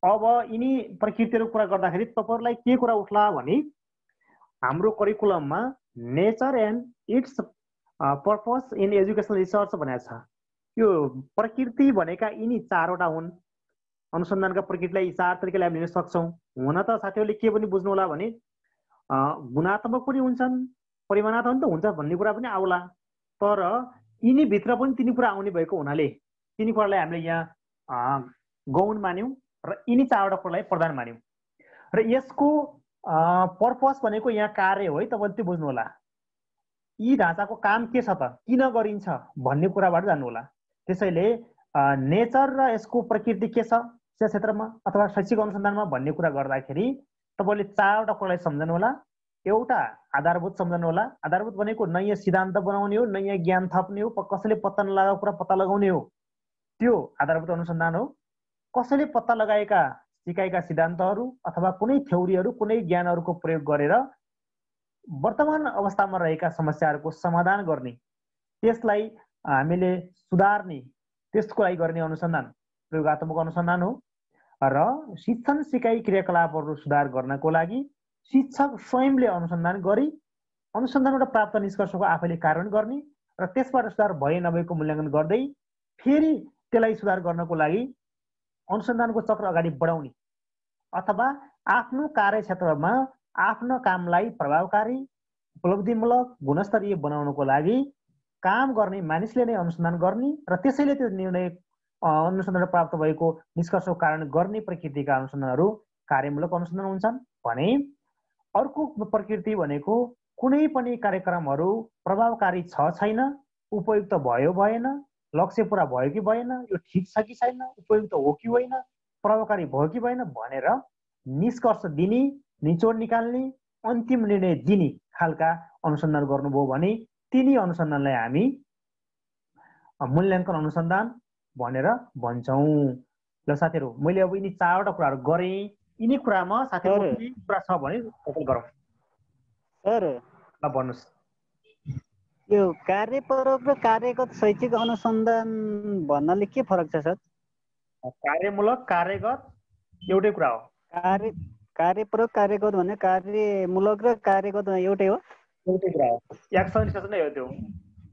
अब यिनी प्रकृतिहरूको कुरा गर्दाखेरि तपाईँहरूलाई के कुरा उठ्ला भने हाम्रो करिकुलममा nature and its purpose in educational research भनेको छ। यो प्रकृति भनेका यिनी 4वटा हुन्। अनुसन्धानका प्रकृतिलाई 4 तरिकाले हामी लिन सक्छौँ। हुन त साथीहरूले के पनि बुझ्नु होला भने गुणात्मक पनि हुन्छन्, परिमाणात्मक त हुन्छ भन्ने कुरा पनि आउला, तर यिनी भित्र पनि तिनी कुरा आउने भएको हुनाले तिनी कुरालाई हामीले यहाँ गौण मान्यौँ र यिनी 4वटा कुरालाई प्रधान मान्यौँ। र यसको पर्पस भनेको यहाँ कार्य हो है, तपाईँले त्यो बुझ्नु होला। यी ढाँचाको काम के छ त, किन गरिन्छ भन्ने कुराबाट जान्नु होला। त्यसैले नेचर र यसको प्रकृति के छ शिक्षा क्षेत्रमा अथवा शैक्षिक अनुसन्धानमा भन्ने कुरा गर्दाखेरि तपाईँले 4वटा कुरालाई सम्झनु होला। एउटा आधारभूत सम्झनु होला। आधारभूत भनेको नयाँ सिद्धान्त बनाउने हो, नयाँ ज्ञान थप्ने हो, कसैले पत्ता नलागेको कुरा पत्ता लगाउने हो, त्यो आधारभूत अनुसन्धान हो। कसैले पत्ता लगाएका सिकाएका सिद्धान्तहरू अथवा कुनै थ्योरीहरू, कुनै ज्ञानहरूको प्रयोग गरेर वर्तमान अवस्थामा रहेका समस्याहरूको समाधान गर्ने, त्यसलाई हामीले सुधार्ने, त्यसको लागि गर्ने अनुसन्धान प्रयोगात्मक अनुसन्धान हो। र शिक्षण सिकाइ क्रियाकलापहरू सुधार गर्नको लागि शिक्षक स्वयंले अनुसन्धान गरी अनुसन्धानबाट प्राप्त निष्कर्षको आफैले कार्यान्वयन गर्ने र त्यसबाट सुधार भए नभएको मूल्याङ्कन गर्दै फेरि त्यसलाई सुधार गर्नको लागि अनुसन्धानको चक्र अगाडि बढाउने अथवा आफ्नो कार्यक्षेत्रमा आफ्नो कामलाई प्रभावकारी, उपलब्धिमूलक, गुणस्तरीय बनाउनको लागि काम गर्ने मानिसले नै अनुसन्धान गर्ने र त्यसैले त्यो निर्णय अनुसन्धान प्राप्त भएको निष्कर्षको कारण गर्ने प्रकृतिका अनुसन्धानहरू कार्यमूलक अनुसन्धान हुन्छन् भने अर्को प्रकृति भनेको कुनै पनि कार्यक्रमहरू प्रभावकारी छ छैन, उपयुक्त भयो भएन, लक्ष्य पुरा भयो कि भएन, यो ठिक छ कि छैन, उपयुक्त हो कि होइन, प्रभावकारी भयो कि भएन भनेर निष्कर्ष दिने, निचोड निकाल्ने, अन्तिम निर्णय दिने खालका अनुसन्धान गर्नुभयो भने तिनी अनुसन्धानलाई हामी मूल्याङ्कन अनुसन्धान भनेर भन्छौँ। ल साथीहरू, मैले अब यिनी 4वटा कुराहरू गरेँ। यिनी कुरामा साथीहरू के कुरा छ भने टोटल गरौँ। सर ल भन्नुहोस्। यो कार्यपरक र कार्यगत शैक्षिक अनुसन्धान भन्नाले के फरक छ सर? कार्यमूलक कार्यगत एउटै कुरा हो। कार्यपरक कार्यगत भने कार्यमूलक र कार्यगत एउटै हो? एउटै कुरा हो, एक्सन रिसर्च नै हो त्यो।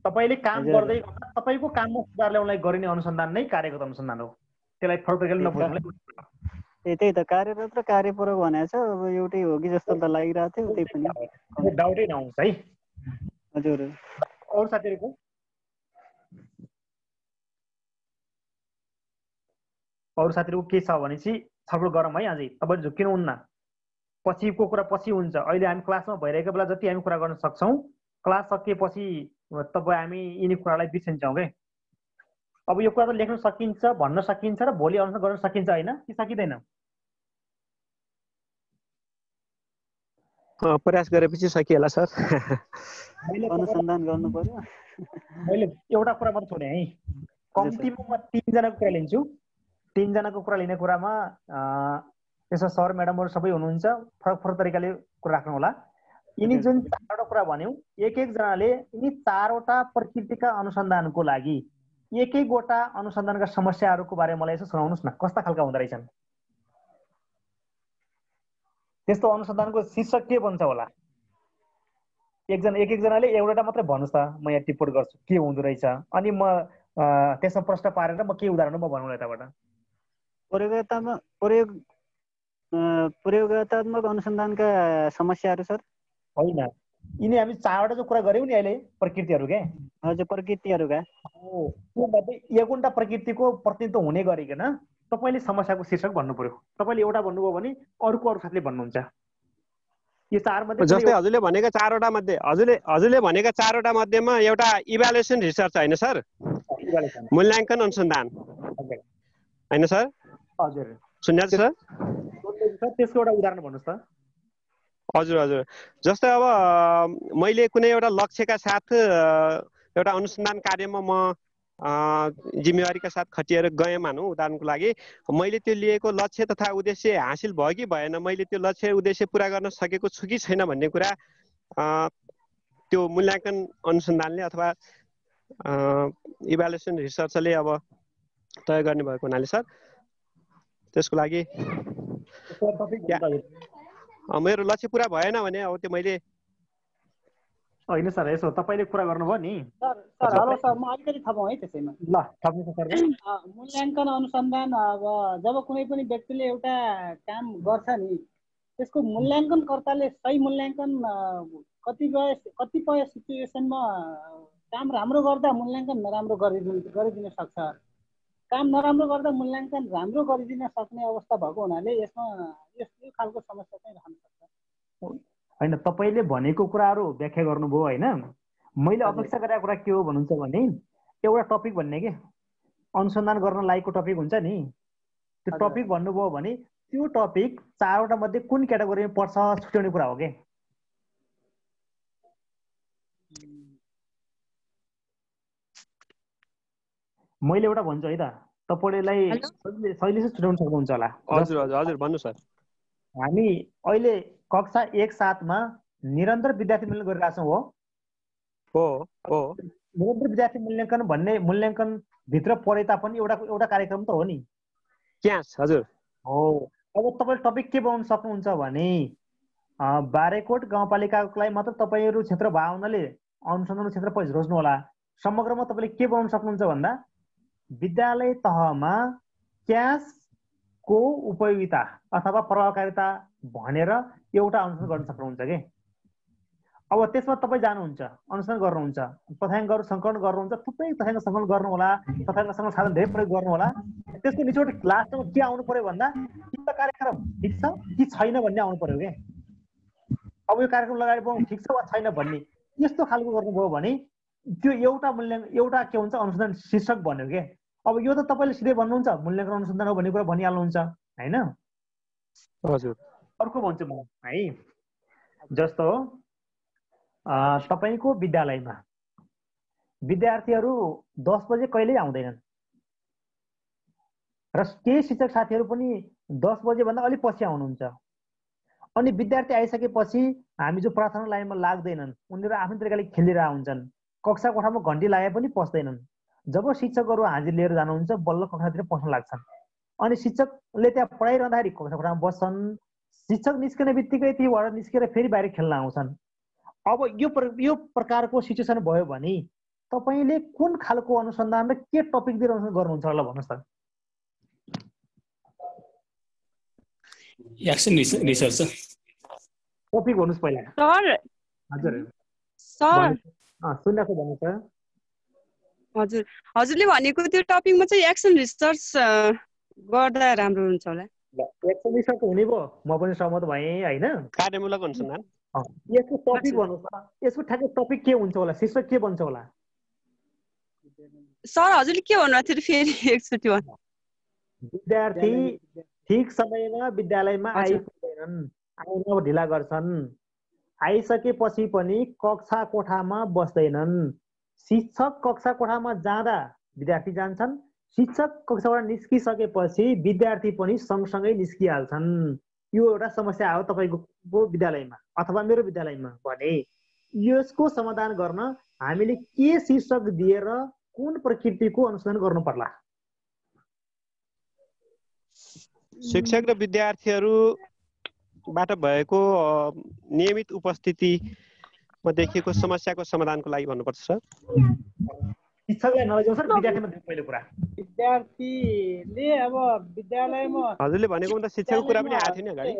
तपाईँले काम गर्दै गर्दा तपाईँको काममा सुधार ल्याउनलाई गरिने अनुसन्धान नै कार्यगत अनुसन्धान हो। त्यसलाई फरक तरिकाले नबुझ्नुलाई। त्यही त कार्यरत र कार्यपरक भनेको छ, अब एउटै हो कि जस्तो त लागिरहेको थियो। त्यही पनि डाउटै नहुन्छ है। हजुर। अरू साथीहरूको के छ भनेपछि छलफल गरौँ है अझै। तपाईँ झुक्किनुहुन्न, पछिको कुरा पछि हुन्छ। अहिले हामी क्लासमा भइरहेको बेला जति हामी कुरा गर्न सक्छौँ, क्लास सकिएपछि हामी यिनी कुरालाई बिर्सिन्छौँ क्या। अब यो कुरा त लेख्न सकिन्छ, भन्न सकिन्छ र भोलि अनुसन्धान गर्न सकिन्छ होइन कि सकिँदैन? प्रयास गरेपछि सकिएला सर। अनुसन्धान गर्नु पर्यो। मैले एउटा कुरा मात्र छोडेँ है, कम्तीमा म 3 जनाको कुरा लिन्छु। 3 जनाको कुरा लिने कुरामा त्यसो सर म्याडमहरू सबै हुनुहुन्छ, फरक फरक तरिकाले कुरा राख्नु होला। यिनी जुन 4वटा कुरा भन्यौँ, एक जनाले यिनी 4वटा प्रकृतिका अनुसन्धानको लागि एक-एकवटा अनुसन्धानका समस्याहरूको बारेमा मलाई यसो सुनाउनुहोस् न, कस्ता खालका हुँदो रहेछन्? त्यस्तो अनुसन्धानको शीर्षक के बन्छ होला? एक एकजनाले एउटा मात्रै भन्नुहोस् त, म यहाँ टिप्पणी गर्छु के हुँदो रहेछ, अनि म त्यसमा प्रश्न पारेर म के उदाहरण म भनौँला यताबाट। प्रयोगात्मक अनुसन्धानका समस्याहरू सर? होइन, यिनी हामी 4वटा जो कुरा गऱ्यौँ नि अहिले प्रकृतिहरू के। हजुर, प्रकृतिहरूका त्योमध्ये एकवटा प्रकृतिको प्रतिनिधित्व हुने गरिकन तपाईँले समस्याको शीर्षक भन्नु पर्यो। तपाईँले एउटा भन्नुभयो भने अरू साथीले भन्नुहुन्छ। यो 4 मध्ये जस्तै हजुरले भनेका 4वटा मध्ये हजुरले भनेका 4वटा मध्येमा एउटा इभ्यालुएसन रिसर्च होइन सर, मूल्याङ्कन अनुसन्धान होइन सर? हजुर सुन्नुहुन्छ सर? त्यसको एउटा उदाहरण भन्नुहोस् त। हजुर। जस्तै अब मैले कुनै एउटा लक्ष्यका साथ एउटा अनुसन्धान कार्यमा म जिम्मेवारीका साथ खटिएर गएँ मानौँ। उदाहरणको लागि मैले त्यो लिएको लक्ष्य तथा उद्देश्य हासिल भयो कि भएन, मैले त्यो लक्ष्य उद्देश्य पुरा गर्न सकेको छु कि छैन भन्ने कुरा त्यो मूल्याङ्कन अनुसन्धानले अथवा इभ्यालुएसन रिसर्चले अब तय गर्ने भएको हुनाले सर त्यसको लागि मेरो लक्ष्य पुरा भएन भने अब त्यो मैले होइन सर यसो तपाईँले कुरा गर्नुभयो नि सर हेलो सर म अलिकति थपौँ है त्यसैमा ल थप्नु सर मूल्याङ्कन अनुसन्धान अब जब कुनै पनि व्यक्तिले एउटा काम गर्छ नि त्यसको मूल्याङ्कनकर्ताले सही मूल्याङ्कन कतिपय सिचुएसनमा काम राम्रो गर्दा मूल्याङ्कन नराम्रो गरिदिन सक्छ काम नराम्रो गर्दा मूल्याङ्कन राम्रो गरिदिन सक्ने अवस्था भएको हुनाले यसमा यो खालको समस्या चाहिँ रहन सक्छ होइन तपाईँले भनेको कुराहरू व्याख्या गर्नुभयो होइन मैले अपेक्षा गरेको कुरा के हो भन्नुहुन्छ भने एउटा टपिक भन्ने के अनुसन्धान गर्न लागेको टपिक हुन्छ नि त्यो टपिक भन्नुभयो भने त्यो टपिक 4वटा मध्ये कुन क्याटेगोरीमा पर्छ छुट्याउने कुरा हो के मैले एउटा भन्छु है त तपाईँलाई सहिलेसँग छुट्याउन सक्नुहुन्छ होला हजुर हजुर हजुर भन्नु सर हामी अहिले कक्षा 1-7 मा निरन्तर विद्यार्थी मूल्याङ्कन गरिरहेछौँ हो हो निरन्तर विद्यार्थी मूल्याङ्कन भन्ने मूल्याङ्कन भित्र परे तापनि एउटा कार्यक्रम त हो नि क्यास हजुर हो अब तपाईले टपिक के बनाउन सक्नुहुन्छ भने बारेकोट गाउँपालिकाको लागि मात्र तपाईहरु क्षेत्र भावनाले अनुसन्धान क्षेत्र पछि रोज्नु होला समग्रमा तपाईले के बनाउन सक्नुहुन्छ भन्दा विद्यालय तहमा क्यासको उपयोगिता अथवा प्रभावकारिता भनेर एउटा अनुसन्धान गर्न सक्नुहुन्छ के अब त्यसमा तपाई जानुहुन्छ अनुसन्धान गर्नुहुन्छ तथ्याङ्कहरु संकलन गर्नुहुन्छ थुप्रै तथ्याङ्क संकलन गर्नु होला तथ्याङ्क संकलन साधन धेरै प्रयोग गर्नु होला त्यसको निचोड लास्टमा के आउनु पर्यो भन्दा के त कार्यक्रम ठीक छ कि छैन भन्ने आउनु पर्यो के अब यो कार्यक्रम लगाएर पाउँ ठीक छ वा छैन भन्ने यस्तो खालको गर्नुभयो भने त्यो एउटा मूल्याङ्कन एउटा के हुन्छ अनुसन्धान शीर्षक भन्यो के अब यो त तपाईले सिधै भन्नुहुन्छ मूल्याङ्कन अनुसन्धान हो भन्ने कुरा भनिहाल्नुहुन्छ हैन हजुर अर्को भन्छु म है जस्तो तपाईको विद्यालयमा विद्यार्थीहरु 10 बजे कहिल्यै आउँदैनन् र केही शिक्षक साथीहरु पनि 10 बजे भन्दा अलि पछि आउनुहुन्छ अनि विद्यार्थी आइसकेपछि हामी जो प्रार्थना लाइनमा लाग्दैनन् उनीहरु आफ्नो तरिकाले खेलिरहेका हुन्छन् कक्षा कोठामा घण्टी लागे पनि पस्दैनन् जब शिक्षकहरु हाजिर लिएर जानुहुन्छ बल्ल कक्षातिर पस्न लाग्छन् अनि शिक्षकले त्यहाँ पढाइरहँदाखेरि कक्षा कोठामा बस्छन् शिक्षक निस्कने बित्तिकै त्यहीबाट निस्केर फेरि बाहिर खेल्न आउँछन् अब यो प्रकारको सिचुएसन भयो भने तपाईले कुन खालको अनुसन्धान र के टपिक दिएर अनुसन्धान गर्नुहुन्छ होला भन्नुस् त एक्सन रिसर्च टपिक भन्नुस् पहिला सर हजुर सर सुन्नको भन्नुस् हजुर हजुरले भनेको त्यो टपिकमा चाहिँ एक्सन रिसर्च गर्दा राम्रो हुन्छ होला एक्सन रिसर्च हुने भयो म पनि सहमत भएँ हैन कार्यमूलक अनुसन्धान यसको टपिक भन्नुस् त यसको ठ्याक्कै टपिक के हुन्छ होला शीर्षक के बन्छ होला सर हजुरले के भन्नुभएको थियो फेरि एकचोटि भन्नु विद्यार्थी ठीक समयमा विद्यालयमा आइपुग्दैनन् आउन ढिला गर्छन् आइसकेपछि पनि कक्षा कोठामा बस्दैनन् शिक्षक कक्षा कोठामा जाँदा विद्यार्थी जान्छन् शिक्षक कक्षाबाट निस्किसकेपछि विद्यार्थी पनि सँगसँगै निस्किहाल्छन् यो एउटा समस्या हो तपाईको विद्यालयमा अथवा मेरो विद्यालयमा भने यसको समाधान गर्न हामीले के शीर्षक दिएर कुन प्रकृतिको अनुसन्धान गर्नु पर्ला शिक्षक र विद्यार्थीहरुबाट भएको नियमित उपस्थितिमा देखिएको समस्याको समाधानको लागि भन्नुपर्छ सर शिक्षकलाई नलैजाउँ सर विद्यार्थीमा पहिलो कुरा विद्यार्थीले अब विद्यालयमा हजुरले भनेको त शिक्षकको कुरा पनि आएको थियो नि अगाडि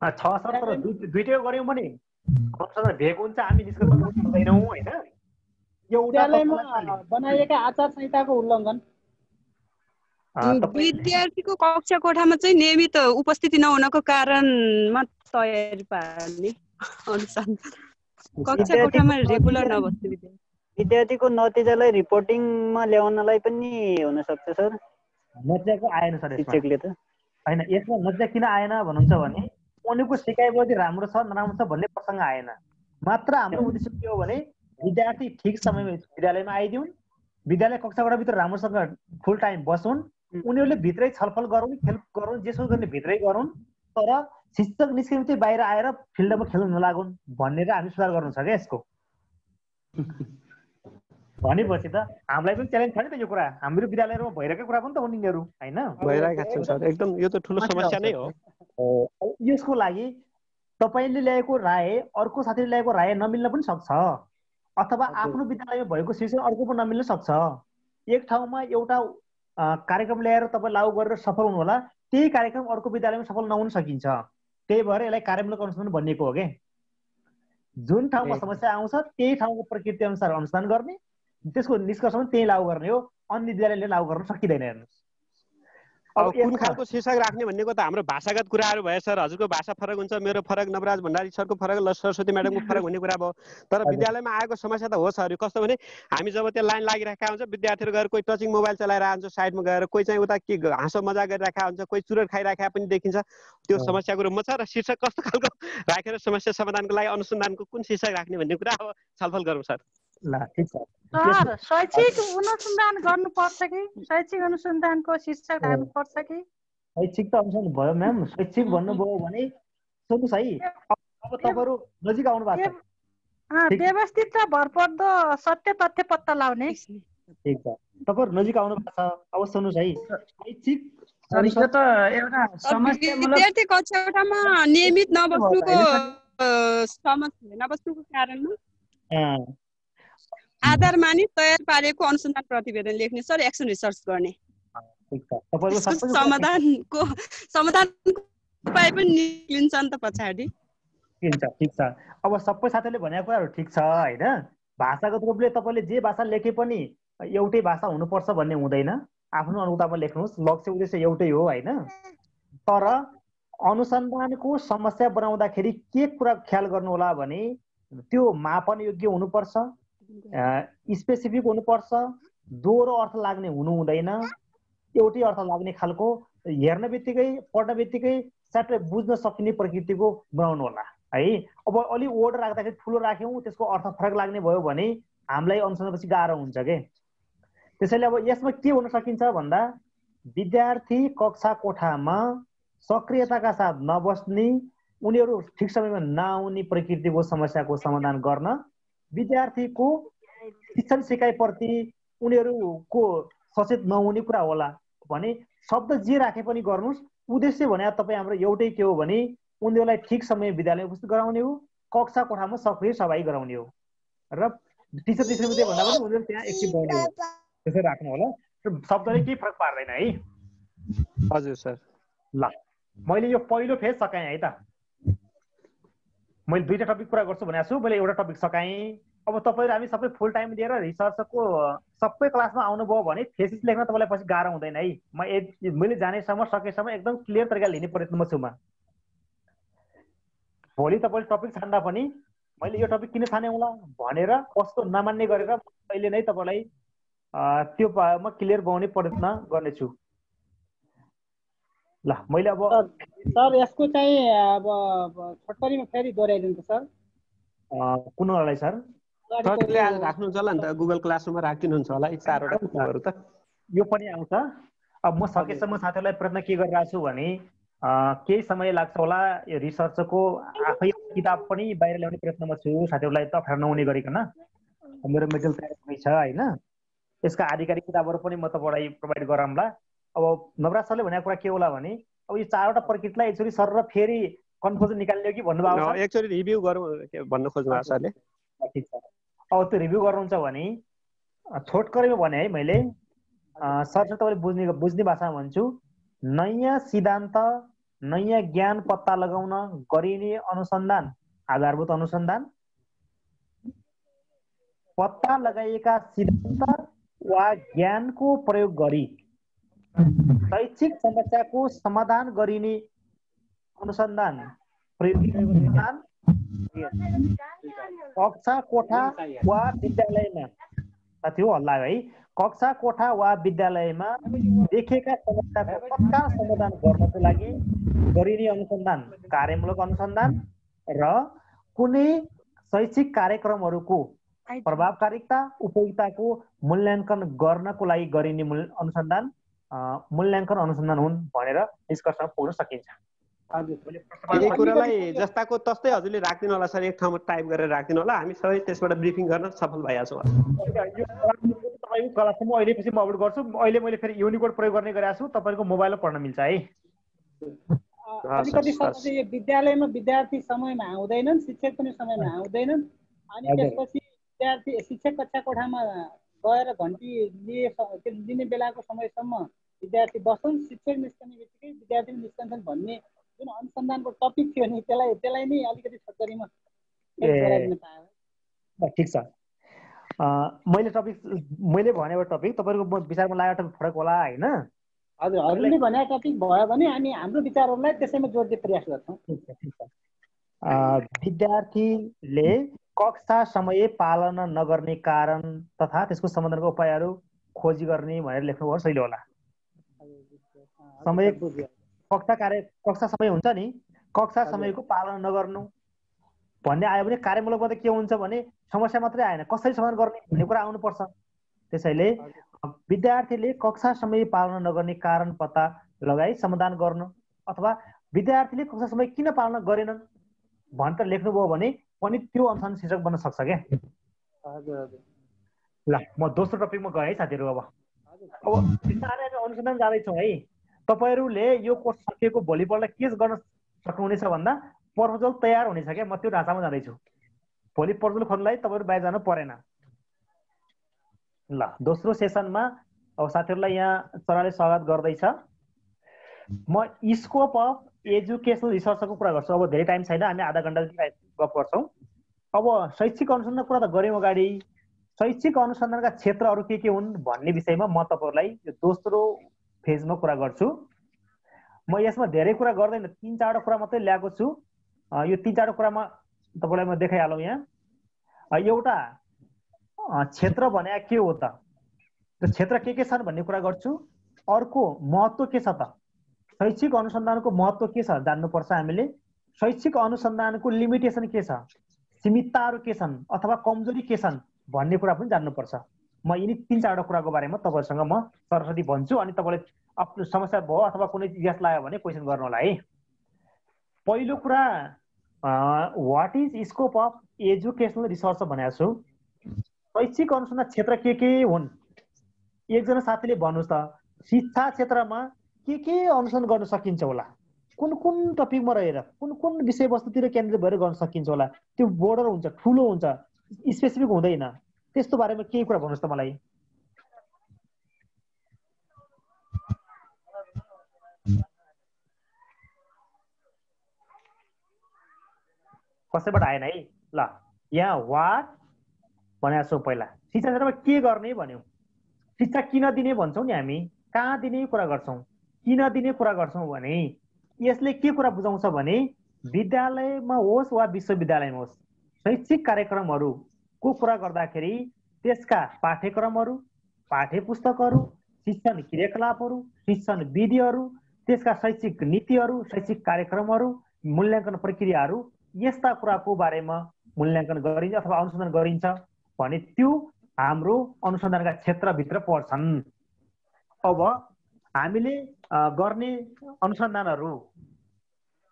छ सर तर दुईटै गर्यौं भने अनुसन्धान भएको हुन्छ हामी निष्कर्ष गर्न सक्दैनौं हैन यो विद्यालयमा बनाइएका आचार संहिताको उल्लङ्घन विद्यार्थीको कक्षा कोठामा चाहिँ नियमित उपस्थिति नहुनको कारणमा तयारी पार्ने अनुसार कक्षा कोठामा रेगुलर नबस्ने विद्यार्थीको नतिजालाई रिपोर्टिङमा ल्याउनलाई पनि हुन सक्छ सर नतिजाको आएन सर शिक्षकले त हैन यसमा नतिजा किन आएन भन्नुहुन्छ भने उनीको सिकाइबोधी राम्रो छ नराम्रो छ भन्ने प्रसंग आएन मात्र हाम्रो उद्देश्य के हो भने विद्यार्थी ठीक समयमा विद्यालयमा आइदिउन् विद्यालय कक्षाकोठाभित्र राम्रोसँग फुल टाइम बसुन् उनीहरूले भित्रै छलफल गरून् खेल गरून् जेसो गर्ने भित्रै गरून् तर शिक्षक निस्किनु चाहिँ बाहिर आएर फिल्डमा खेल्न नलागुन् भनेर हामी सुधार गर्नु छ क्या यसको। भनेपछि त हामीलाई पनि च्यालेन्ज छ नि त यो कुरा। हाम्रो विद्यालयमा भइरहेको कुरा पनि त हुन् यिनीहरू हैन? भइरहेका छन् सर, एकदम यो त ठुलो समस्या नै हो। यसको लागि तपाईले ल्याएको राय अर्को साथीले ल्याएको राय नमिल्न पनि सक्छ, अथवा आफ्नो विद्यालयमा भएको शीर्षक अर्को पनि नमिल्न सक्छ। एक ठाउँमा एउटा कार्यक्रम ल्याएर तपाईँ लागू गरेर सफल हुनु होला, त्यही कार्यक्रम अर्को विद्यालयमा सफल नहुन सकिन्छ। त्यही भएर यसलाई कार्यान्वयन अनुसन्धान भनिएको हो क्या। जुन ठाउँमा समस्या आउँछ त्यही ठाउँको प्रकृति अनुसार अनुसन्धान गर्ने, त्यसको निष्कर्ष पनि त्यही लागू गर्ने हो। अन्य विद्यालयले लागू गर्न सकिँदैन। हेर्नुहोस् अब कुन खालको शीर्षक राख्ने भन्नेको त हाम्रो भाषागत कुराहरू भयो सर। हजुरको भाषा फरक हुन्छ, मेरो फरक, नवराज भण्डारी सरको फरक, सरस्वती म्याडमको फरक भन्ने कुरा भयो। तर विद्यालयमा आएको समस्या त हो सर। कस्तो भने हामी जब त्यो लाइन लागिरहेका हुन्छ, विद्यार्थीहरू गएर कोही टचिङ मोबाइल चलाइरहेको हुन्छ साइडमा गएर, कोही चाहिँ उता के हाँसो मजाक गरिरहेका हुन्छ, कोही चुरोट खाइरहेका पनि देखिन्छ। त्यो समस्याको रूपमा छ। र शीर्षक कस्तो खालको राखेर समस्या समाधानको लागि अनुसन्धानको कुन शीर्षक राख्ने भन्ने कुरा अब छलफल गरौँ सर। ल ठिक छ सर। शैक्षिक अनुसन्धान गर्नुपर्छ कि शैक्षिक अनुसन्धानको शीर्षक राख्नुपर्छ कि? शैक्षिक त अनुसन्धान भयो म्याम। शैक्षिक भन्नुभयो भने सुन्नुहोस् है, अब तपाईँहरू नजिक आउनु भएको छ। व्यवस्थित र भरपर्दो सत्य तथ्य पत्ता लगाउने। ठिक छ, तपाईँहरू नजिक आउनु भएको छ। अब सुन्नुहोस् है, शैक्षिक यो त एउटा समस्यामूलक विद्यार्थी कक्षा कोठामा नियमित नबस्नुको कारणमा आधार मानि तयार पारेको अनुसन्धान प्रतिवेदन लेख्ने सर, एक्सन रिसर्च गर्ने। समाधानको उपाय पनि निक्लिन्छ नि त पछाडि। ठिक छ। अब सबै साथीले भनेको कुराहरू ठिक छ हैन? भाषागत रूपले तपाईँले जे भाषा लेखे पनि एउटै भाषा हुनुपर्छ भन्ने हुँदैन। आफ्नो अनुतापमा लेख्नुहोस्, लक्ष्य उद्देश्य एउटै हो हैन? तर अनुसन्धानको समस्या बनाउँदाखेरि के कुरा ख्याल गर्नु होला भने त्यो मापन योग्य हुनुपर्छ, स्पेसिफिक हुनुपर्छ, दोहोरो अर्थ लाग्ने हुनु हुँदैन, एउटै अर्थ लाग्ने खालको, हेर्न बित्तिकै पढ्न बित्तिकै स्याट्टै बुझ्न सकिने प्रकृतिको बनाउनु होला है। अब अलि वर्ड राख्दाखेरि ठुलो राख्यौँ, त्यसको अर्थ फरक लाग्ने भयो भने हामीलाई अनुसन्धानपछि गाह्रो हुन्छ के। त्यसैले अब यसमा के हुन सकिन्छ भन्दा विद्यार्थी कक्षा कोठामा सक्रियताका साथ नबस्ने, उनीहरू ठिक समयमा नआउने प्रकृतिको समस्याको समाधान गर्न विद्यार्थीको शिक्षण सिकाइप्रति उनीहरूको सचेत नहुने कुरा होला भने शब्द जे राखे पनि गर्नुहोस्। उद्देश्य भने तपाईँ हाम्रो एउटै के हो भने उनीहरूलाई ठिक समय विद्यालयमा उपस्थित गराउने हो, कक्षा कोठामा सक्रिय सहभागी गराउने हो र टिचर दिए भन्दा पनि उनीहरू त्यहाँ एक्टिभ बनाउने हो। त्यसै राख्नु होला। शब्दले केही फरक पार्दैन है। हजुर सर। ल मैले यो पहिलो फेज सकाएँ है त। मैले दुईटा टपिक कुरा गर्छु भनेको छु, मैले एउटा टपिक सकाएँ। अब तपाईँहरू हामी सबै फुल टाइम दिएर रिसर्चको सबै क्लासमा आउनुभयो भने थेसिस लेख्न तपाईँलाई पछि गाह्रो हुँदैन है। मैले जानेसम्म सकेसम्म एकदम क्लियर तरिकाले लिने प्रयत्नमा छु म। भोलि तपाईँले टपिक छान्दा पनि मैले यो टपिक किन छाने होला भनेर कस्तो नमान्ने गरेर अहिले नै तपाईँलाई त्यो म क्लियर बनाउने प्रयत्न गर्नेछु। ल मैले अब सर यसको चाहिँ अब छोटकरीमा फेरि दोहोऱ्याइदिनु सर। कुन वाला सर? सरले आज राख्नुहुन्छ होला नि त, गुगल क्लासरुममा राखिदिनुहुन्छ होला यी चारवटा कुराहरू त। यो पनि आउँछ। अब म सकेसम्म साथीहरूलाई प्रयत्न के गरिरहेको छु भने केही समय लाग्छ होला, यो रिसर्चको आफै किताब पनि बाहिर ल्याउने प्रयत्नमा छु साथीहरूलाई त अप्ठ्यारो नहुने गरिकन। मेरो मेटेरियल तयार हुँदैछ होइन, यसका आधिकारिक किताबहरू पनि म तपाईँलाई प्रोभाइड गराउँला। अब नवराज सरले भनेको कुरा के होला भने अब यो चारवटा प्रकृतिलाई एकचोटि सर र फेरि कन्क्लुजन निकाल्ने कि भन्नुभएको छ, एकचोटि रिभ्यू गरौँ भन्न खोज्नु भएको सरले। ठिक छ। अब त्यो रिभ्यू गर्नुहुन्छ भने छोटकरीमा भने है मैले सर तपाईँले बुझ्ने भाषामा भन्छु, नयाँ सिद्धान्त नयाँ ज्ञान पत्ता लगाउन गरिने अनुसन्धान आधारभूत अनुसन्धान, पत्ता लगाइएका सिद्धान्त वा ज्ञानको प्रयोग गरी शैक्षिक समस्याको समाधान गरिने अनुसन्धान, कक्षा कोठा वा विद्यालयमा साथी हो हल्ला है, कक्षा कोठा वा विद्यालयमा देखेका समस्याको तत्काल समाधान गर्नको लागि गरिने अनुसन्धान, कार्यमूलक अनुसन्धान र कुनै शैक्षिक कार्यक्रमहरूको प्रभावकारिता उपयोगिताको मूल्याङ्कन गर्नको लागि गरिने अनुसन्धान मूल्याङ्कन अनुसन्धान हुन् भनेर निष्कर्षमा पुग्न सकिन्छ। यही कुरालाई जस्ताको तस्तै हजुरले राख्दिनु होला सर, एक ठाउँमा टाइप गरेर राख्दिनु होला, हामी सबै त्यसबाट ब्रिफिङ गर्न सफल भइहाल्छौँ। तपाईँको क्लासमा म अहिले पछि म अपलोड गर्छु। अहिले मैले फेरि युनिकोड प्रयोग गर्ने गरेको छु, तपाईँको मोबाइलमा पढ्न मिल्छ है। अलिकति सर यो विद्यालयमा विद्यार्थी समयमा आउँदैनन्, शिक्षक पनि समयमा आउँदैनन्, अनि त्यसपछि विद्यार्थी शिक्षक कक्षा कोठामा गएर घन्टी लिने बेलाको समयसम्म विद्यार्थी बस्छन्, शिक्षक निस्कने बित्तिकै विद्यार्थी निस्कन्छन् भन्ने जुन अनुसन्धानको टपिक थियो नि त्यसलाई नै अलिकति छोटकरीमा गराइदिन पाए। ठिक छ। मैले भनेको टपिक तपाईँको विचारमा लागेको टपिक फरक होला होइन? हजुर, हजुरले भनेको टपिक भयो भने हामी हाम्रो विचारहरूलाई त्यसैमा जोड्ने प्रयास गर्छौँ। ठिक छ। विद्यार्थीले कक्षा समय पालना नगर्ने कारण तथा त्यसको समाधानको उपायहरू खोजी गर्ने भनेर लेख्नुभयो, सही होला? समय कक्षा समय हुन्छ नि, कक्षा समयको पालना नगर्नु भन्ने आयो भने कार्यमूलकमा त के हुन्छ भने समस्या मात्रै आएन, कसरी समाधान गर्ने भन्ने कुरा आउनुपर्छ। त्यसैले विद्यार्थीले कक्षा समय पालना नगर्ने कारण पत्ता लगाई समाधान गर्नु, अथवा विद्यार्थीले कक्षा समय किन पालना गरेनन् भनेर लेख्नुभयो भने पनि त्यो अनुसार शीर्षक बन्न सक्छ क्या। ल म दोस्रो टपिकमा गएँ है साथीहरू। अब बिस्तारै अनुसन्धान जाँदैछौँ है। तपाईँहरूले यो कोर्स सकिएको भोलिपल्ट के गर्न सक्नुहुनेछ भन्दा प्रपोजल तयार हुनेछ क्या। म त्यो ढाँचामा जाँदैछु। भोलि प्रपोजल खोज्नलाई तपाईँहरू बाहिर जानु परेन। ल दोस्रो सेसनमा अब साथीहरूलाई यहाँ सरले स्वागत गर्दैछ। म स्कोप अफ एजुकेसनल रिसर्चको कुरा गर्छु। अब धेरै टाइम छैन, हामी आधा घन्टा जति गफ गर्छौँ। अब शैक्षिक अनुसन्धानको कुरा त गऱ्यौँ अगाडि, शैक्षिक अनुसन्धानका क्षेत्रहरू के हुन् भन्ने विषयमा म तपाईँहरूलाई यो दोस्रो फेजमा कुरा गर्छु। म यसमा धेरै कुरा गर्दैन, 3-4 कुरा मात्रै ल्याएको छु। यो 3-4 कुरामा तपाईँलाई म देखाइहालौँ। यहाँ एउटा क्षेत्र भने के हो त, त्यो क्षेत्र के छन् भन्ने कुरा गर्छु। अर्को महत्त्व के छ त, शैक्षिक अनुसन्धानको महत्त्व के छ जान्नुपर्छ हामीले। शैक्षिक अनुसन्धानको लिमिटेसन के छ, सीमितताहरू के छन् अथवा कमजोरी के छन् भन्ने कुरा पनि जान्नुपर्छ। म यिनी 3-4 कुराको बारेमा तपाईँसँग म सरस्वती भन्छु, अनि तपाईँले आफ्नो समस्या भयो अथवा कुनै जिज्ञासा लाग्यो भने क्वेसन गर्नु होला है। पहिलो कुरा what is scope of educational research भनेको छु। शैक्षिक अनुसन्धान क्षेत्र के हुन् एकजना साथीले भन्नुहोस् त। शिक्षा क्षेत्रमा के अनुसन्धान गर्न सकिन्छ होला, कुन टपिकमा रहेर कुन विषयवस्तुतिर केन्द्रित भएर गर्न सकिन्छ होला। त्यो बोर्डर हुन्छ, ठुलो हुन्छ, स्पेसिफिक हुँदैन। त्यस्तो बारेमा केही कुरा भन्नुहोस् त मलाई। कसैबाट आएन है। ल यहाँ वाट भनेको छौँ। पहिला शिक्षा क्षेत्रमा के गर्ने भन्यौँ, शिक्षा किन दिने भन्छौँ नि हामी, कहाँ दिने कुरा गर्छौँ, किन दिने कुरा गर्छौँ भने यसले के कुरा बुझाउँछ भने विद्यालयमा होस् वा विश्वविद्यालयमा होस् शैक्षिक कार्यक्रमहरूको कुरा गर्दाखेरि त्यसका पाठ्यक्रमहरू, पाठ्य पुस्तकहरू, शिक्षण क्रियाकलापहरू, शिक्षण विधिहरू, त्यसका शैक्षिक नीतिहरू, शैक्षिक कार्यक्रमहरू, मूल्याङ्कन प्रक्रियाहरू, यस्ता कुराको बारेमा मूल्याङ्कन गरिन्छ अथवा अनुसन्धान गरिन्छ भने त्यो हाम्रो अनुसन्धानका क्षेत्रभित्र पर्छन्। अब हामीले गर्ने अनुसन्धानहरू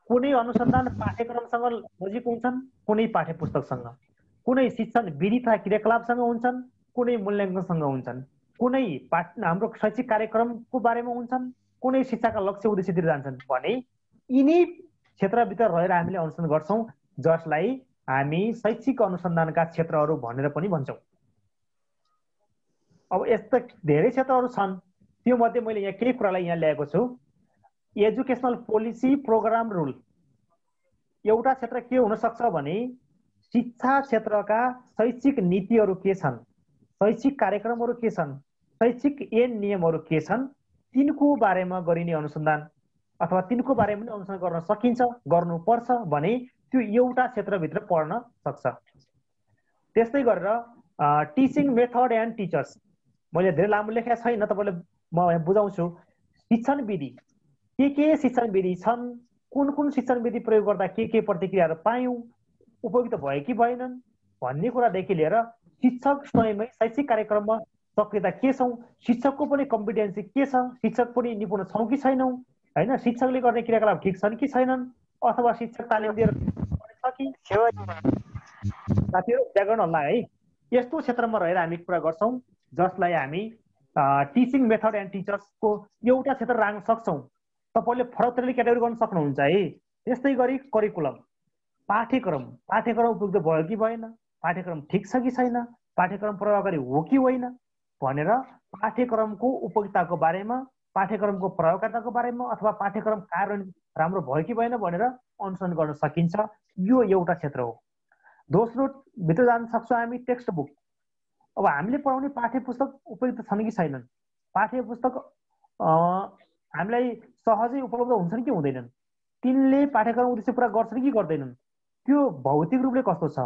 कुनै अनुसन्धान पाठ्यक्रमसँग नजिक हुन्छन्, कुनै पाठ्य पुस्तकसँग, कुनै शिक्षण विधि तथा क्रियाकलापसँग हुन्छन्, कुनै मूल्याङ्कनसँग हुन्छन्, कुनै हाम्रो शैक्षिक कार्यक्रमको बारेमा हुन्छन्, कुनै शिक्षाका लक्ष्य उद्देश्यतिर जान्छन् भने यिनी क्षेत्रभित्र रहेर हामीले अनुसन्धान गर्छौँ, जसलाई हामी शैक्षिक अनुसन्धानका क्षेत्रहरू भनेर पनि भन्छौँ। अब यस्ता धेरै क्षेत्रहरू छन्, त्यो मध्ये मैले यहाँ केही कुरालाई यहाँ ल्याएको छु। एजुकेसनल पोलिसी प्रोग्राम रुल एउटा क्षेत्र के हुन सक्छ भने शिक्षा क्षेत्रका शैक्षिक नीतिहरू के छन्, शैक्षिक कार्यक्रमहरू के छन्, शैक्षिक ऐन नियमहरू के छन्, तिनको बारेमा गरिने अनुसन्धान अथवा तिनको बारेमा पनि अनुसन्धान गर्न सकिन्छ, गर्नुपर्छ भने त्यो एउटा क्षेत्रभित्र पर्न सक्छ। त्यस्तै गरेर टिचिङ मेथड एन्ड टिचर्स, मैले धेरै लामो लेखेको छैन, तपाईँलाई म बुझाउँछु। शिक्षण विधि के शिक्षण विधि छन्, कुन शिक्षण विधि प्रयोग गर्दा के प्रतिक्रियाहरू पायौँ, उपयुक्त भयो कि भएनन् भन्ने कुरादेखि लिएर शिक्षक स्वयमै शैक्षिक कार्यक्रममा सक्रियता के छौँ, शिक्षकको पनि कम्पिटेन्सी के छ, शिक्षक पनि निपुण छौँ कि छैनौँ, होइन, शिक्षकले गर्ने क्रियाकलाप ठिक छन् कि छैनन्, अथवा शिक्षक तालिम दिएर छ कि साथीहरू व्याकरण हल्ला है। यस्तो क्षेत्रमा रहेर हामी कुरा गर्छौँ जसलाई हामी टिचिङ मेथड एन्ड टिचर्सको एउटा क्षेत्र राख्न सक्छौँ। तपाईँले फरक तरिकाले क्याटेगोरी गर्न सक्नुहुन्छ है। त्यस्तै गरी करिकुलम, पाठ्यक्रम उपयुक्त भयो कि भएन, पाठ्यक्रम ठिक छ कि छैन, पाठ्यक्रम प्रभावकारी हो कि होइन भनेर पाठ्यक्रमको उपयुक्तताको बारेमा, पाठ्यक्रमको प्रभावकारिताको बारेमा अथवा पाठ्यक्रम कार्यान्वयन राम्रो भयो कि भएन भनेर अनुसन्धान गर्न सकिन्छ। यो एउटा क्षेत्र हो। दोस्रो भित्र जान सक्छौँ हामी टेक्स्ट बुक। अब हामीले पढाउने पाठ्य पुस्तक उपयुक्त छन् कि छैनन्, पाठ्य पुस्तक हामीलाई सहजै उपलब्ध हुन्छन् कि हुँदैनन्, तिनले पाठ्यक्रम उद्देश्य पुरा गर्छन् कि गर्दैनन्, त्यो भौतिक रूपले कस्तो छ,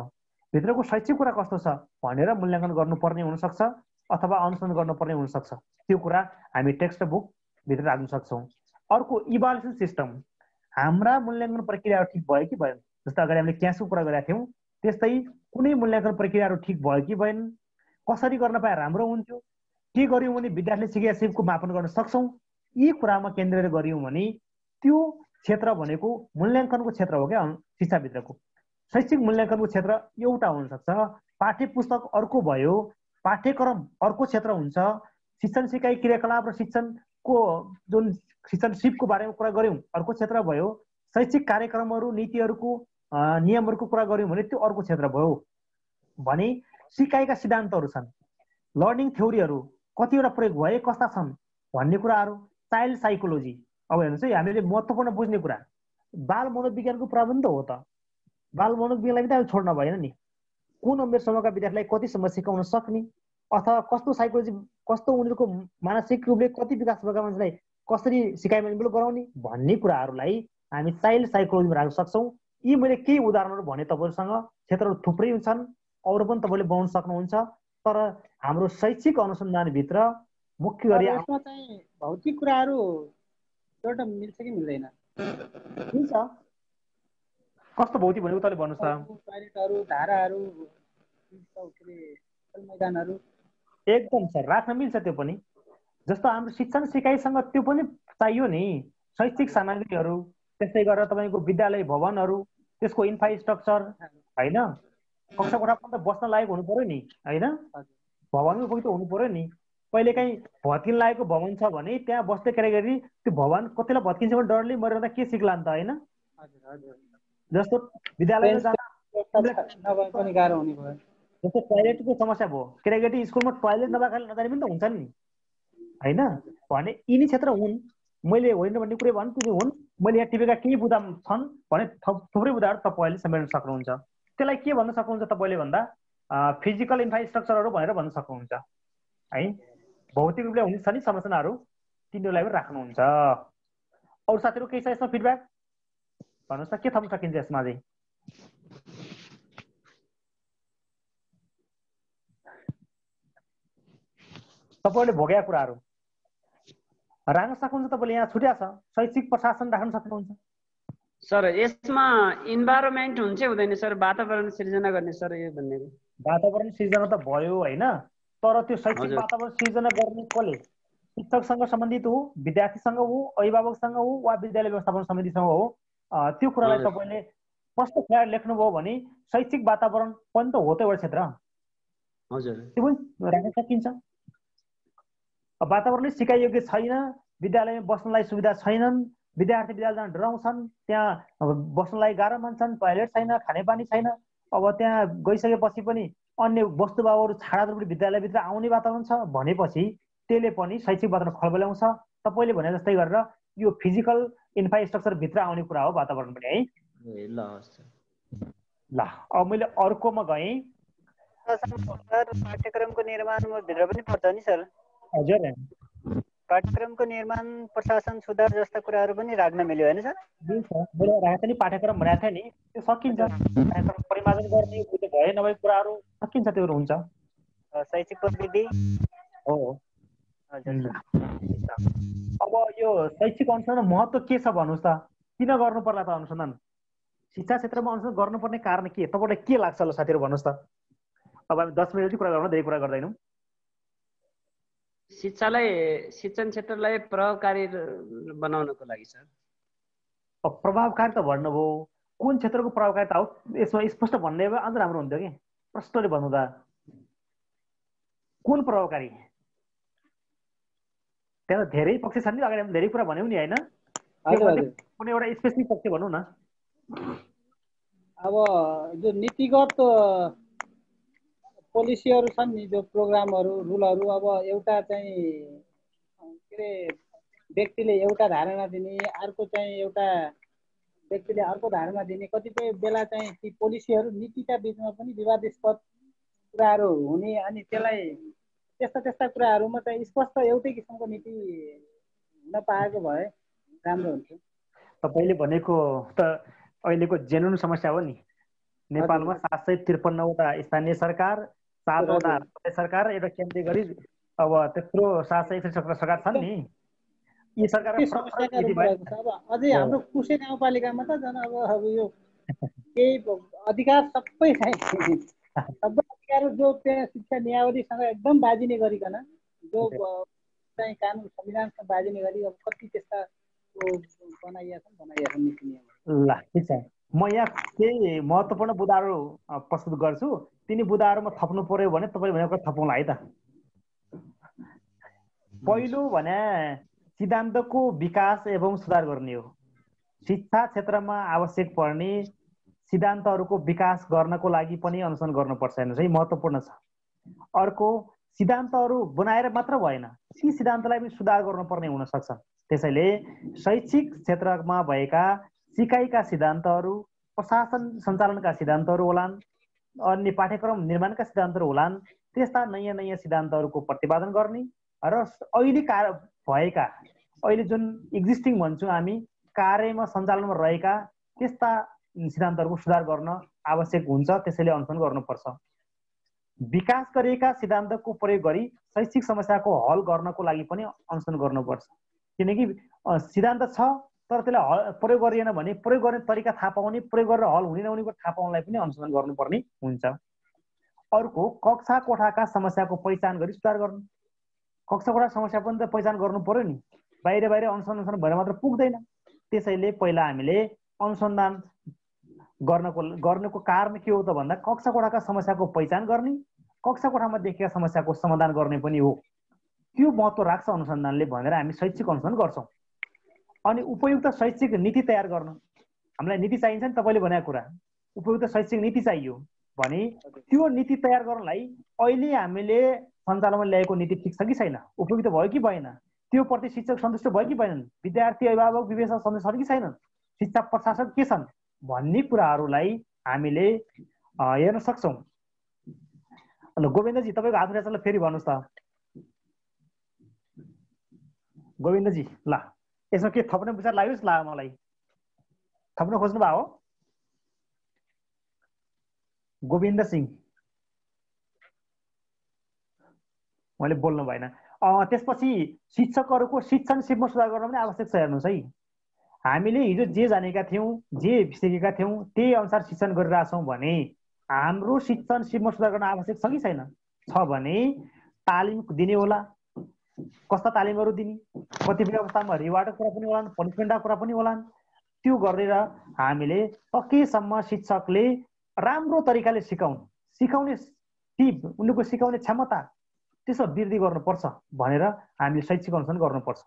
भित्रको शैक्षिक कुरा कस्तो छ भनेर मूल्याङ्कन गर्नुपर्ने हुनसक्छ अथवा अनुसन्धान गर्नुपर्ने हुनसक्छ। त्यो कुरा हामी टेक्स्ट बुक भित्र राख्न सक्छौँ। अर्को इभालुएसन सिस्टम, हाम्रा मूल्याङ्कन प्रक्रियाहरू ठिक भयो कि भएन। जस्तो अगाडि हामीले क्यासको कुरा गरेका थियौँ, त्यस्तै कुनै मूल्याङ्कन प्रक्रियाहरू ठिक भयो कि भएन, कसरी गर्न पाए राम्रो हुन्थ्यो, के गर्यौँ भने विद्यार्थीले सिकेका सिपको मापन गर्न सक्छौँ। यी कुरामा केन्द्रित गर्यौँ भने त्यो क्षेत्र भनेको मूल्याङ्कनको क्षेत्र हो क्या। शिक्षाभित्रको शैक्षिक मूल्याङ्कनको क्षेत्र एउटा हुनसक्छ, पाठ्य पुस्तक अर्को भयो, पाठ्यक्रम अर्को क्षेत्र हुन्छ, शिक्षण सिकाइ क्रियाकलाप र शिक्षणको जुन शिक्षण सिपको बारेमा कुरा गऱ्यौँ अर्को क्षेत्र भयो, शैक्षिक कार्यक्रमहरू नीतिहरूको नियमहरूको कुरा गऱ्यौँ भने त्यो अर्को क्षेत्र भयो। भने सिकाइका सिद्धान्तहरू छन्, लर्निङ थ्योरीहरू कतिवटा प्रयोग भए कस्ता छन् भन्ने कुराहरू, चाइल्ड साइकोलोजी। अब हेर्नुहोस् है, हामीले महत्त्वपूर्ण बुझ्ने कुरा बाल मनोविज्ञानको प्रबन्ध हो त। बाल मनोविज्ञानलाई पनि त छोड्न भएन नि। कुन उमेरसम्मका विद्यार्थीलाई कतिसम्म सिकाउन सक्ने अथवा कस्तो साइकोलोजी, कस्तो उनीहरूको मानसिक रूपले कति विकास भएका मान्छेलाई कसरी सिकाइमा इन्भल्भ गराउने भन्ने कुराहरूलाई हामी चाइल्ड साइकोलोजीमा राख्न सक्छौँ। यी मैले केही उदाहरणहरू भने तपाईँहरूसँग, क्षेत्रहरू थुप्रै छन्, अरू पनि तपाईँले बनाउन सक्नुहुन्छ। तर हाम्रो शैक्षिक अनुसन्धानभित्र मुख्य गरी यसमा चाहिँ भौतिक कुराहरू एउटा मिल्छ कि मिल्दैन? मिल्छ। कस्तो भौतिक भनेको तपाईँले भन्नुहोस् त। टोयलेटहरू, धाराहरू, मैदानहरू एकदम सर, राख्न मिल्छ त्यो पनि। जस्तो हाम्रो शिक्षण सिकाइसँग त्यो पनि चाहियो नि, शैक्षिक सामग्रीहरू, त्यस्तै गरेर तपाईँको विद्यालय भवनहरू, त्यसको इन्फ्रास्ट्रक्चर होइन, कक्षा कोठा पनि त बस्न लायक हुनु पर्यो नि होइन, भवन उपयुक्त हुनु पर्यो नि। कहिलेकाहीँ भत्किन लागेको भवन छ भने त्यहाँ बस्दै केटाकेटी त्यो भवन कतिलाई भत्किन्छ भने डरले मरेर के सिक्ला नि त होइन। जस्तो विद्यालयमा जाँदा पनि गाह्रो हुने भयो। जस्तो टोयलेटको समस्या भयो, केटाकेटी स्कुलमा टोयलेट नजाने पनि त हुन्छन् नि होइन। भने यिनी क्षेत्र हुन्, मैले होइन भन्ने कुरै भन्नु हुन्। मैले यहाँ टिपेका केही बुदा छन् भने थुप्रै बुदाहरू तपाईँले समेट्न सक्नुहुन्छ। त्यसलाई के भन्न सक्नुहुन्छ तपाईँले भन्दा फिजिकल इन्फ्रास्ट्रक्चरहरू भनेर भन्न सक्नुहुन्छ है। भौतिक रूपले हुने छ नि संरचनाहरू, तिनीहरूलाई पनि राख्नुहुन्छ। अरू साथीहरू केही छ यसमा फिडब्याक भन्नुहोस् त, के थप्न सकिन्छ यसमा चाहिँ? तपाईँले भोगेका कुराहरू राख्न सक्नुहुन्छ। तपाईँले यहाँ छुट्या छ शैक्षिक प्रशासन राख्न सक्नुहुन्छ। सर यसमा इन्भाइरोमेन्ट हुन्छ हुँदैन सर, वातावरण सिर्जना गर्ने सर यो भन्ने? वातावरण सिर्जना त भयो होइन, तर त्यो शैक्षिक वातावरण सिर्जना गर्ने कसले? शिक्षकसँग सम्बन्धित हो, विद्यार्थीसँग हो, अभिभावकसँग हो, वा विद्यालय व्यवस्थापन समितिसँग हो। त्यो कुरालाई तपाईँले स्पष्ट कुरा लेख्नुभयो भने शैक्षिक वातावरण पनि त हो त एउटा क्षेत्र। हजुर, त्यो पनि राख्न सकिन्छ। वातावरणले सिकाइयोग्य छैन, विद्यालयमा बस्नलाई सुविधा छैनन्, विद्यार्थी विद्यालय जान डराउँछन्, त्यहाँ बस्नलाई गाह्रो मान्छन्, टोयलेट छैन, खानेपानी छैन। अब त्यहाँ गइसकेपछि पनि अन्य वस्तुभावहरू छाडा रूपले विद्यालयभित्र आउने वातावरण छ भनेपछि त्यसले पनि शैक्षिक वातावरण खलबल्याउँछ। तपाईँले भने जस्तै गरेर यो फिजिकल इन्फ्रास्ट्रक्चर भित्र आउने कुरा हो वातावरण पनि है। ल अब मैले अर्कोमा गएँ, पाठ्यक्रमको निर्माणमा भित्र पनि पर्छ नि सर। हजुर, पाठ्यक्रमको निर्माण, प्रशासन सुधार जस्ता कुराहरू पनि राख्न मिल्यो होइन सर? मैले राखेको नि पाठ्यक्रम भनेको थिएँ नि, त्यो सकिन्छ। पाठ्यक्रम परिमार्जन गर्ने भए नभए कुराहरू सकिन्छ, त्यो हुन्छ। शैक्षिक प्रविधि हो। अब यो शैक्षिक अनुसन्धान महत्त्व के छ भन्नुहोस् त? किन गर्नु पर्ला त अनुसन्धान? शिक्षा क्षेत्रमा अनुसन्धान गर्नुपर्ने कारण के? तपाईँलाई के लाग्छ ल साथीहरू भन्नुहोस् त? अब हामी 10 मिनट कुरा गरौँ, धेरै कुरा गर्दैनौँ। शिक्षण क्षेत्रलाई प्रभावकारी बनाउनको लागि सर। प्रभावकारी त भन्नुभयो, कुन क्षेत्रको प्रभावकारिता हो यसमा स्पष्ट भन्ने भए अझ राम्रो हुन्थ्यो कि। प्रश्नले भन्नुदा कुन प्रभावकारी, त्यहाँ धेरै पक्ष छन् नि, अगाडि धेरै कुरा भन्यौँ नि होइन, कुनै एउटा स्पेसिफिक पक्ष भनौँ न। अब जो नीतिगत पोलिसीहरू छन् नि, जो प्रोग्रामहरू रुलहरू, अब एउटा चाहिँ के अरे व्यक्तिले एउटा धारणा दिने, अर्को चाहिँ एउटा व्यक्तिले अर्को धारणा दिने, कतिपय बेला चाहिँ ती पोलिसीहरू नीतिका बिचमा पनि विवादास्पद कुराहरू हुने, अनि त्यसलाई त्यस्ता कुराहरूमा चाहिँ स्पष्ट एउटै किसिमको नीति हुन पाएको भए राम्रो हुन्थ्यो। तपाईँले भनेको त अहिलेको जेन्युन समस्या हो नि। नेपालमा 753वटा स्थानीय सरकार, 7वटा राज्य सरकार र एउटा केन्द्रीय गरी अब त्यत्रो 761 सरकार छन् नि। यी सरकार अब अझै हाम्रो कुसे गाउँपालिकामा त झन् अब यो केही अधिकार सबै अधिकार जो त्यहाँ शिक्षा नियावलीसँग एकदम बाजिने गरिकन, जो चाहिँ कानुन संविधानसँग बाजिने गरी अब कति त्यस्ता बनाइया छन् नीति नियम। ल ठिक छ, म यहाँ केही महत्त्वपूर्ण बुदाहरू प्रस्तुत गर्छु। तिनी बुदाहरूमा थप्नु पर्यो भने तपाईँले भनेको थपौँला है त। पहिलो भने सिद्धान्तको विकास एवं सुधार गर्ने हो। शिक्षा क्षेत्रमा आवश्यक पर्ने सिद्धान्तहरूको विकास गर्नको लागि पनि अनुसन्धान गर्नुपर्छ, हेर्नुहोस् है, महत्त्वपूर्ण छ। अर्को, सिद्धान्तहरू बनाएर मात्र भएन, ती सिद्धान्तलाई पनि सुधार गर्नुपर्ने हुनसक्छ। त्यसैले शैक्षिक क्षेत्रमा भएका सिकाइका सिद्धान्तहरू, प्रशासन सञ्चालनका सिद्धान्तहरू होलान्, अन्य पाठ्यक्रम निर्माणका सिद्धान्तहरू होलान्, त्यस्ता नयाँ नयाँ सिद्धान्तहरूको प्रतिपादन गर्ने र अहिले भएका, अहिले जुन एक्जिस्टिङ भन्छौँ हामी, कार्यमा सञ्चालनमा रहेका त्यस्ता सिद्धान्तहरूको सुधार गर्न आवश्यक हुन्छ। त्यसैले अनुसन्धान गर्नुपर्छ। विकास गरिएका सिद्धान्तको प्रयोग गरी शैक्षिक समस्याको हल गर्नको लागि पनि अनुसन्धान गर्नुपर्छ। किनकि सिद्धान्त छ तर त्यसलाई प्रयोग गरिएन भने प्रयोग गर्ने तरिका थाहा पाउने, प्रयोग गरेर हल हुने नहुनेको थाहा पाउनलाई पनि अनुसन्धान गर्नुपर्ने हुन्छ। अर्को, कक्षा कोठाका समस्याको पहिचान गरी सुधार गर्नु। कक्षा कोठा समस्या पनि त पहिचान गर्नु पर्यो नि, बाहिर अनुसन्धान भएर मात्र पुग्दैन। त्यसैले पहिला हामीले अनुसन्धान गर्नको कारण के हो त भन्दा कक्षा कोठाका समस्याको पहिचान गर्ने, कक्षा कोठामा देखिएका समस्याको समाधान गर्ने पनि हो। त्यो महत्त्व राख्छ अनुसन्धानले भनेर हामी शैक्षिक अनुसन्धान गर्छौँ। अनि उपयुक्त शैक्षिक नीति तयार गर्न, हामीलाई नीति चाहिन्छ नि, तपाईँले भनेको कुरा, उपयुक्त शैक्षिक नीति चाहियो भने त्यो नीति तयार गर्नलाई अहिले हामीले सञ्चालनमा ल्याएको नीति ठिक छ कि छैन, उपयुक्त भयो कि भएन, त्यो प्रति शिक्षक सन्तुष्ट भयो कि भएनन्, विद्यार्थी अभिभावक विवेचक सन्तुष्ट छन् कि छैनन्, शिक्षा प्रशासक के छन् भन्ने कुराहरूलाई हामीले हेर्न सक्छौँ। ल गोविन्दजी, तपाईँको हात उठाएर फेरि भन्नुहोस् त। गोविन्दजी, ल यसमा के थप्ने विचार लाग्योस् लाग्यो? मलाई थप्न खोज्नु भयो हो गोविन्द सिंह? मैले बोल्नु भएन। त्यसपछि शिक्षकहरूको शिक्षण सिपमा सुधार गर्न पनि आवश्यक छ। हेर्नुहोस् है, हामीले हिजो जे जानेका थियौँ, जे सिकेका थियौँ, त्यही अनुसार शिक्षण गरिरहेछौँ भने हाम्रो शिक्षण सिपमा सुधार गर्न आवश्यक छ कि छैन? छ भने तालिम दिने होला, कस्ता तालिमहरू दिने, कतिपय अवस्थामा रिवार्डको कुरा पनि होलान्, पनिसमेन्टको कुरा पनि होलान्। त्यो गरेर हामीले सकेसम्म शिक्षकले राम्रो तरिकाले सिकाउने टिप, उनीहरूको सिकाउने क्षमता त्यसो वृद्धि गर्नुपर्छ भनेर हामीले शैक्षिक अनुसन्धान गर्नुपर्छ।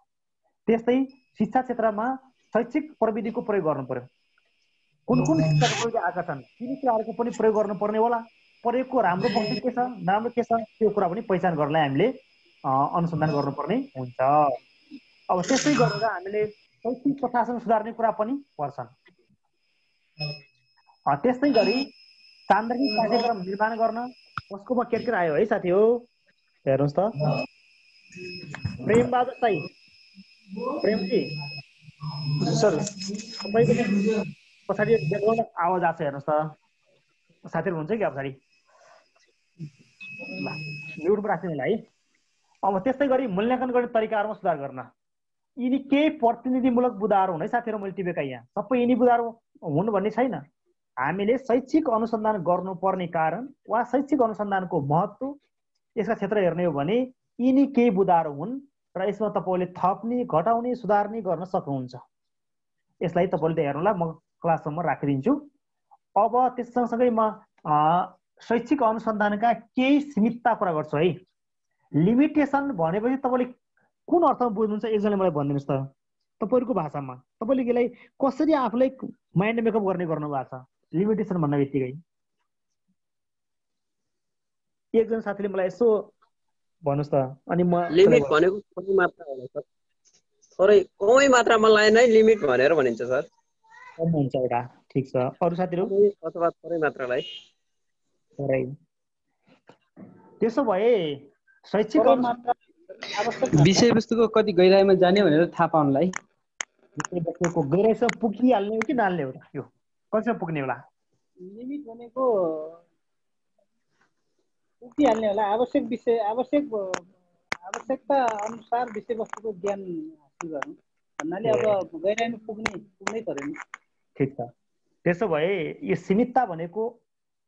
त्यस्तै शिक्षा क्षेत्रमा शैक्षिक प्रविधिको प्रयोग गर्नु पर्यो। कुन कुन शिक्षा प्रविधि आएका छन् ती कुराहरूको पनि प्रयोग गर्नुपर्ने होला। प्रयोगको राम्रो पक्ष के छ, नराम्रो के छ, त्यो कुरा पनि पहिचान गर्नलाई हामीले अनुसन्धान गर्नुपर्ने हुन्छ। अब त्यस्तै गरेर हामीले शैक्षिक प्रशासन सुधार्ने कुरा पनि पर्छन्। त्यस्तै गरी सान्दर्भिक पाठ्यक्रम निर्माण गर्न कसकोमा के आयो है साथी हो, हेर्नुहोस् त। प्रेमबहादुर साई, प्रेमजी सर, तपाईँको पछाडि ब्याकग्राउन्ड आवाज आएको छ, हेर्नुहोस् त। साथीहरू हुन्छ कि पछाडि? ल म्युटमा राख्नु होला है। अब त्यस्तै गरी मूल्याङ्कन गर्ने तरिकाहरूमा सुधार गर्न। यिनी केही प्रतिनिधिमूलक बुदाहरू हुन् है साथीहरू, मैले टिपेका यहाँ सबै यिनी बुदाहरू हुन् भन्ने छैन। हामीले शैक्षिक अनुसन्धान गर्नुपर्ने कारण वा शैक्षिक अनुसन्धानको महत्त्व, यसका क्षेत्र हेर्ने हो भने यिनी केही बुदाहरू हुन् र यसमा तपाईँले थप्ने घटाउने सुधार्ने गर्न सक्नुहुन्छ। यसलाई तपाईँले हेर्नुला म क्लाससम्म राखिदिन्छु। अब त्यससँगसँगै म शैक्षिक अनुसन्धानका केही सीमितता कुरा गर्छु है। लिमिटेसन भनेपछि तपाईँले कुन अर्थमा बुझ्नुहुन्छ एकजनाले मलाई भनिदिनुहोस् त तपाईँहरूको भाषामा। तपाईँले यसलाई कसरी आफूलाई माइन्ड मेकअप गर्ने गर्नु भएको छ लिमिटेसन भन्ने बित्तिकै? एकजना साथीले मलाई यसो भन्नुहोस् त, अनि म लिमिट भनेको कति मात्रा होला सर? थोरै कमै मात्रामा लाएन है लिमिट भनेर भनिन्छ सर। कम हुन्छ एउटा, ठिक छ। अरू साथीहरू? अथवा थोरै मात्रालाई थोरै। त्यसो भए शैक्षिक विषयवस्तुको कति गहिराइमा जाने भनेर थाहा पाउनलाई विषयवस्तुको गहिराइसम्म पुगिहाल्ने हो कि नाल्ने हो? यो कतिसम्म पुग्ने होला? लिमिट भनेको पुगिहाल्ने होला। आवश्यक विषय आवश्यकता अनुसार विषयवस्तुको ज्ञान हासिल गर्नु भन्नाले अब गहिराइमा पुग्नै पर्यो नि। ठिक छ। त्यसो भए यो सीमितता भनेको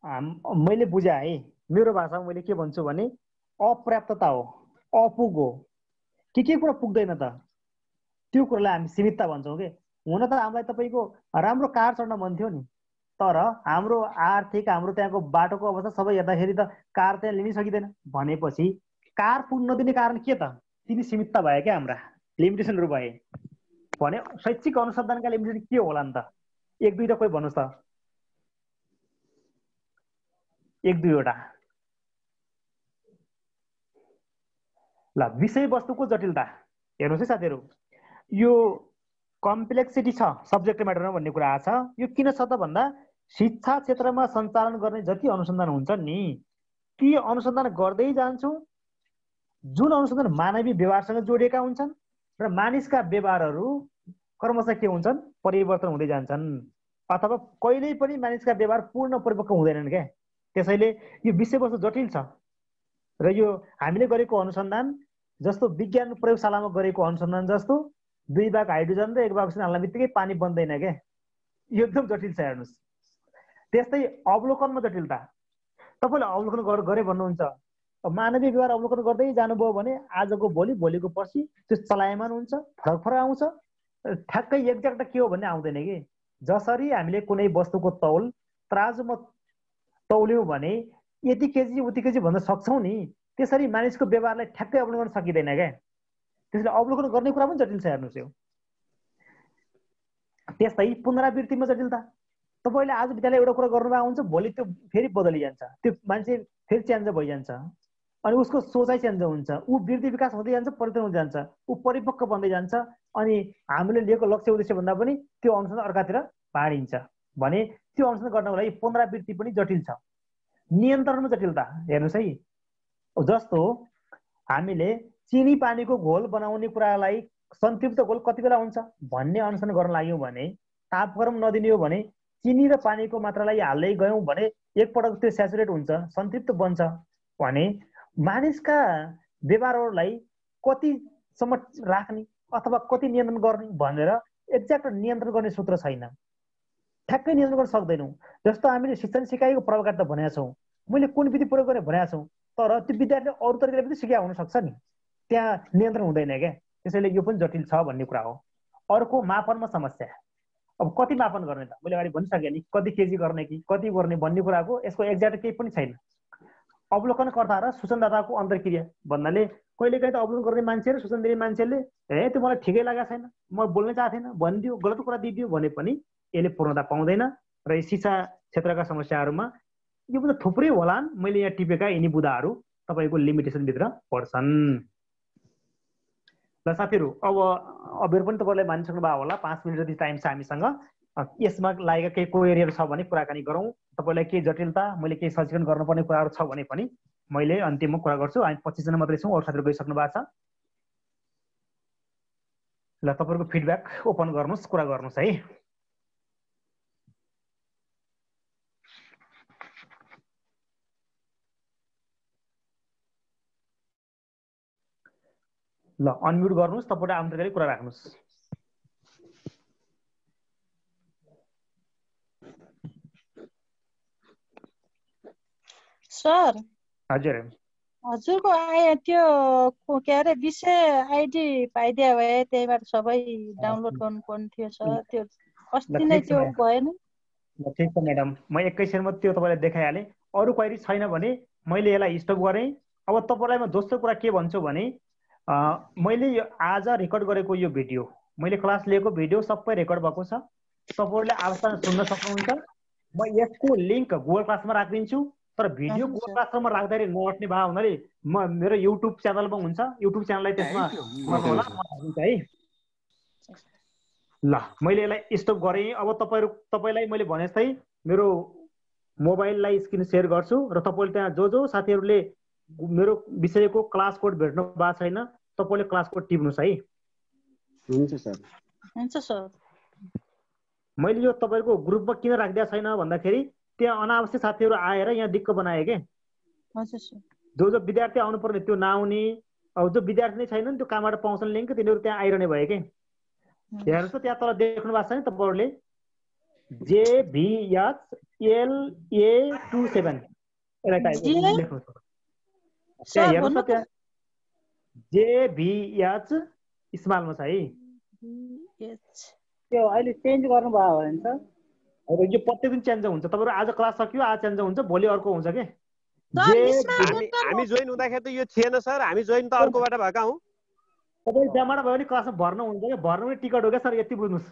मैले बुझाएँ है, मेरो भाषामा मैले के भन्छु भने अपर्याप्तता हो, अपुग हो। के कुरा पुग्दैन त त्यो कुरालाई हामी सीमितता भन्छौँ कि। हुन त हामीलाई तपाईँको राम्रो कार चढ्न मन थियो नि, तर हाम्रो आर्थिक हाम्रो त्यहाँको बाटोको अवस्था सबै हेर्दाखेरि त कार त्यहाँ लिनै सकिँदैन भनेपछि कार पुग्न नदिने कारण के त? तिनी सीमितता भए क्या, हाम्रा लिमिटेसनहरू भए भने शैक्षिक अनुसन्धानका लिमिटेसन के होला नि त? एक दुईवटा कोही भन्नुहोस् त, एक दुईवटा। ल, विषयवस्तुको जटिलता हेर्नुहोस् है साथीहरू, यो कम्प्लेक्सिटी छ सब्जेक्ट म्याटरमा भन्ने कुरा आछ। यो किन छ त भन्दा शिक्षा क्षेत्रमा सञ्चालन गर्ने जति अनुसन्धान हुन्छ नि ती अनुसन्धान गर्दै जान्छौँ। जुन अनुसन्धान मानवीय व्यवहारसँग जोडिएका हुन्छन् र मानिसका व्यवहारहरू क्रमशः के हुन्छन्? परिवर्तन हुँदै जान्छन्, अथवा कहिल्यै पनि मानिसका व्यवहार पूर्ण परिपक्व हुँदैनन् क्या। त्यसैले यो विषयवस्तु जटिल छ र यो हामीले गरेको अनुसन्धान जस्तो विज्ञान प्रयोगशालामा गरेको अनुसन्धान जस्तो 2 भाग हाइड्रोजन र 1 भाग अक्सिजन हाल्ने बित्तिकै पानी बन्दैन क्या। यो एकदम जटिल छ हेर्नुहोस्। त्यस्तै अवलोकनमा जटिलता। तपाईँले अवलोकन गरे भन्नुहुन्छ, मानवीय व्यवहार अवलोकन गर्दै जानुभयो भने आजको भोलि, भोलिको पर्सि त्यो चलायमान हुन्छ, फरक फरक आउँछ। ठ्याक्कै एक्ज्याक्ट के हो भन्ने आउँदैन कि। जसरी हामीले कुनै वस्तुको तौल तराजुमा तौल्यौँ भने यति केजी उति केजी भन्न सक्छौँ नि, त्यसरी मानिसको व्यवहारलाई ठ्याक्कै अवलोकन गर्न सकिँदैन क्या। त्यसले अवलोकन गर्ने कुरा पनि जटिल छ हेर्नुहोस् यो। त्यस्तै पुनरावृत्तिमा जटिलता। तपाईँले आज विद्यालय एउटा कुरा गर्नुभएको हुन्छ, भोलि त्यो फेरि बदलिजान्छ, त्यो मान्छे फेरि चेन्ज भइजान्छ, अनि उसको सोचाइ चेन्ज हुन्छ, ऊ वृद्धि विकास हुँदै जान्छ, परिवर्तन हुँदै जान्छ, ऊ परिपक्व बन्दै जान्छ। अनि हामीले लिएको लक्ष्य उद्देश्य भन्दा पनि त्यो अनुसार अर्कातिर बाँडिन्छ भने त्यो अनुसार गर्नको लागि पुनरावृत्ति पनि जटिल छ। नियन्त्रणमा जटिलता हेर्नुहोस् है, जस्तो हामीले चिनी पानीको घोल बनाउने कुरालाई सन्तृप्त घोल कति बेला हुन्छ भन्ने अनुसन्धान गर्न लाग्यौँ भने, तापक्रम नदिने हो भने चिनी र पानीको मात्रालाई हाल्दै गयौँ भने एकपटक त्यो सेचुरेट हुन्छ, सन्तृप्त बन्छ भने मानिसका व्यवहारहरूलाई कतिसम्म राख्ने अथवा कति नियन्त्रण गर्ने भनेर एक्ज्याक्ट नियन्त्रण गर्ने सूत्र छैन, ठ्याक्कै नियन्त्रण गर्न सक्दैनौँ। जस्तो हामीले शिक्षण सिकाइको प्रभावकारिता भनेका छौँ, मैले कुन विधि प्रयोग गर्ने भनेका छौँ, तर त्यो विद्यार्थीले अरू तरिकाले पनि सिकाइ हुनसक्छ नि, त्यहाँ नियन्त्रण हुँदैन क्या। त्यसैले यो पनि जटिल छ भन्ने कुरा हो। अर्को मापनमा समस्या। अब कति मापन गर्ने त? मैले अगाडि भनिसकेँ नि, कति केजी गर्ने कि कति गर्ने भन्ने कुराको यसको एक्ज्याक्ट केही पनि छैन। अवलोकनकर्ता र सूचनादाताको अन्तर्क्रिया भन्नाले कहिलेकाहीँ त अवलोकन गर्ने मान्छे र सूचना दिने मान्छेले त्यो मलाई ठिकै लागेको छैन, म बोल्नै चाहेको थिएन भनिदियो, गलत कुरा दिइदियो भने पनि यसले पूर्णता पाउँदैन। र यो शिक्षा क्षेत्रका समस्याहरूमा यो पनि थुप्रै होलान्, मैले यहाँ टिपेका यिनी बुदाहरू तपाईँको लिमिटेसनभित्र पर्छन्। ल साथीहरू, अब अबेर पनि तपाईँलाई मानिसक्नु भएको होला, 5 मिनट जति टाइम छ हामीसँग। यसमा लागेका केही क्वेरीहरू छ भने कुराकानी गरौँ। तपाईँलाई केही जटिलता, मैले केही सचेतन गर्नुपर्ने कुराहरू छ भने पनि मैले अन्तिममा कुरा गर्छु। हामी 25 जना मात्रै छौँ, अरू साथीहरू गइसक्नु भएको छ। ल, तपाईँहरूको फिडब्याक ओपन गर्नुहोस्, कुरा गर्नुहोस् है। ल, अनम्युट गर्नुहोस्, तपाईँले आफ्नो तरिकाले कुरा राख्नुहोस्। सर हजुर, हजुरको आए त्यो के अरे विषय आइडी पाइदिए भए त्यहीबाट सबै डाउनलोड गर्नुपर्ने थियो सर। त्यो अस्ति नै त्यो भएन। ठिक छ म्याडम, म एकैछिनमा त्यो तपाईँलाई देखाइहालेँ। अरू क्वेरी छैन भने मैले यसलाई स्टप गरेँ। अब तपाईँलाई म दोस्रो कुरा के भन्छु भने मैले आज रेकर्ड गरेको यो भिडियो, मैले क्लास लिएको भिडियो सबै रेकर्ड भएको छ। तपाईँहरूले आवाज सुन्न सक्नुहुन्छ। म यसको लिङ्क गुगल क्लासमा राखिदिन्छु। तर भिडियो गुगल क्लासमा राख्दाखेरि नअट्ने भए हुनाले म मेरो युट्युब च्यानलमा हुन्छ, युट्युब च्यानललाई त्यसमा गर्नु होला, म राखिदिन्छु है। ल मैले यसलाई स्टप गरेँ। अब तपाईँलाई मैले भने जस्तै मेरो मोबाइललाई स्क्रिन सेयर गर्छु र तपाईँले त्यहाँ जो साथीहरूले मेरो विषयको क्लास कोड भेट्नु भएको छैन तपाईँले क्लास कोड टिप्नुहोस् है। हुन्छ सर। हुन्छ सर। मैले यो तपाईँको ग्रुपमा किन राखिदिएको छैन भन्दाखेरि त्यहाँ अनावश्यक साथीहरू आएर यहाँ दिक्क बनाए के। हजुर सर। जो विद्यार्थी आउनुपर्ने त्यो नआउने, अब जो विद्यार्थी नै छैनन् त्यो कहाँबाट पाउँछन् लिङ्क, तिनीहरू त्यहाँ आइरहने भए के। हेर्नुहोस् त्यहाँ तल देख्नु भएको छ नि तपाईँहरूले JVHLA27 लेख्नुहोस्। त्यहाँ हेर्नुहोस् न, त्यहाँ JVH स्मलमा छ है। त्यो अहिले चेन्ज गर्नुभयो भने सर? अब यो प्रत्येक दिन चेन्ज हुन्छ। तपाईँहरू आज क्लास सक्यो, आज चेन्ज हुन्छ, भोलि अर्को हुन्छ के। हामी जोइन हुँदाखेरि त यो थिएन सर, हामी जोइन त अर्कोबाट भएका हौँ। तपाईँ जहाँबाट भयो भने क्लासमा भर्नु हुन्छ क्या, भर्नु पनि टिकट हो क्या सर, यति बुझ्नुहोस्।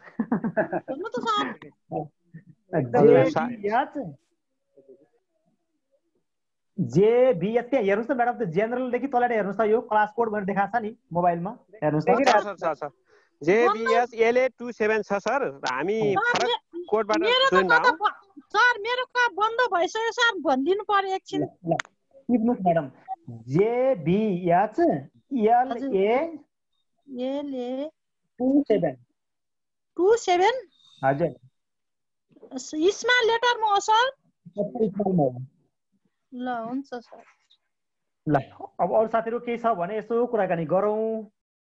JVH त्यहाँ हेर्नुहोस् न म्याडम, त्यो जेनरलदेखि तलबाट हेर्नुहोस् त, यो क्लास कोड भनेर देखाएको छ नि मोबाइलमा, हेर्नुहोस् त। JVHLA27 छ सर। हामी फरक कोडबाट जोइन भयौँ। सर मेरो का बन्द भइसक्यो सर, भनिदिनु पर्यो एकछिन। टिप्नुहोस् म्याडम, JVHLA27 हजुर। स्मल लेटरमा हो सर? ल हुन्छ सर। ल अब अरू साथीहरू केही छ भने यसो कुराकानी गरौँ।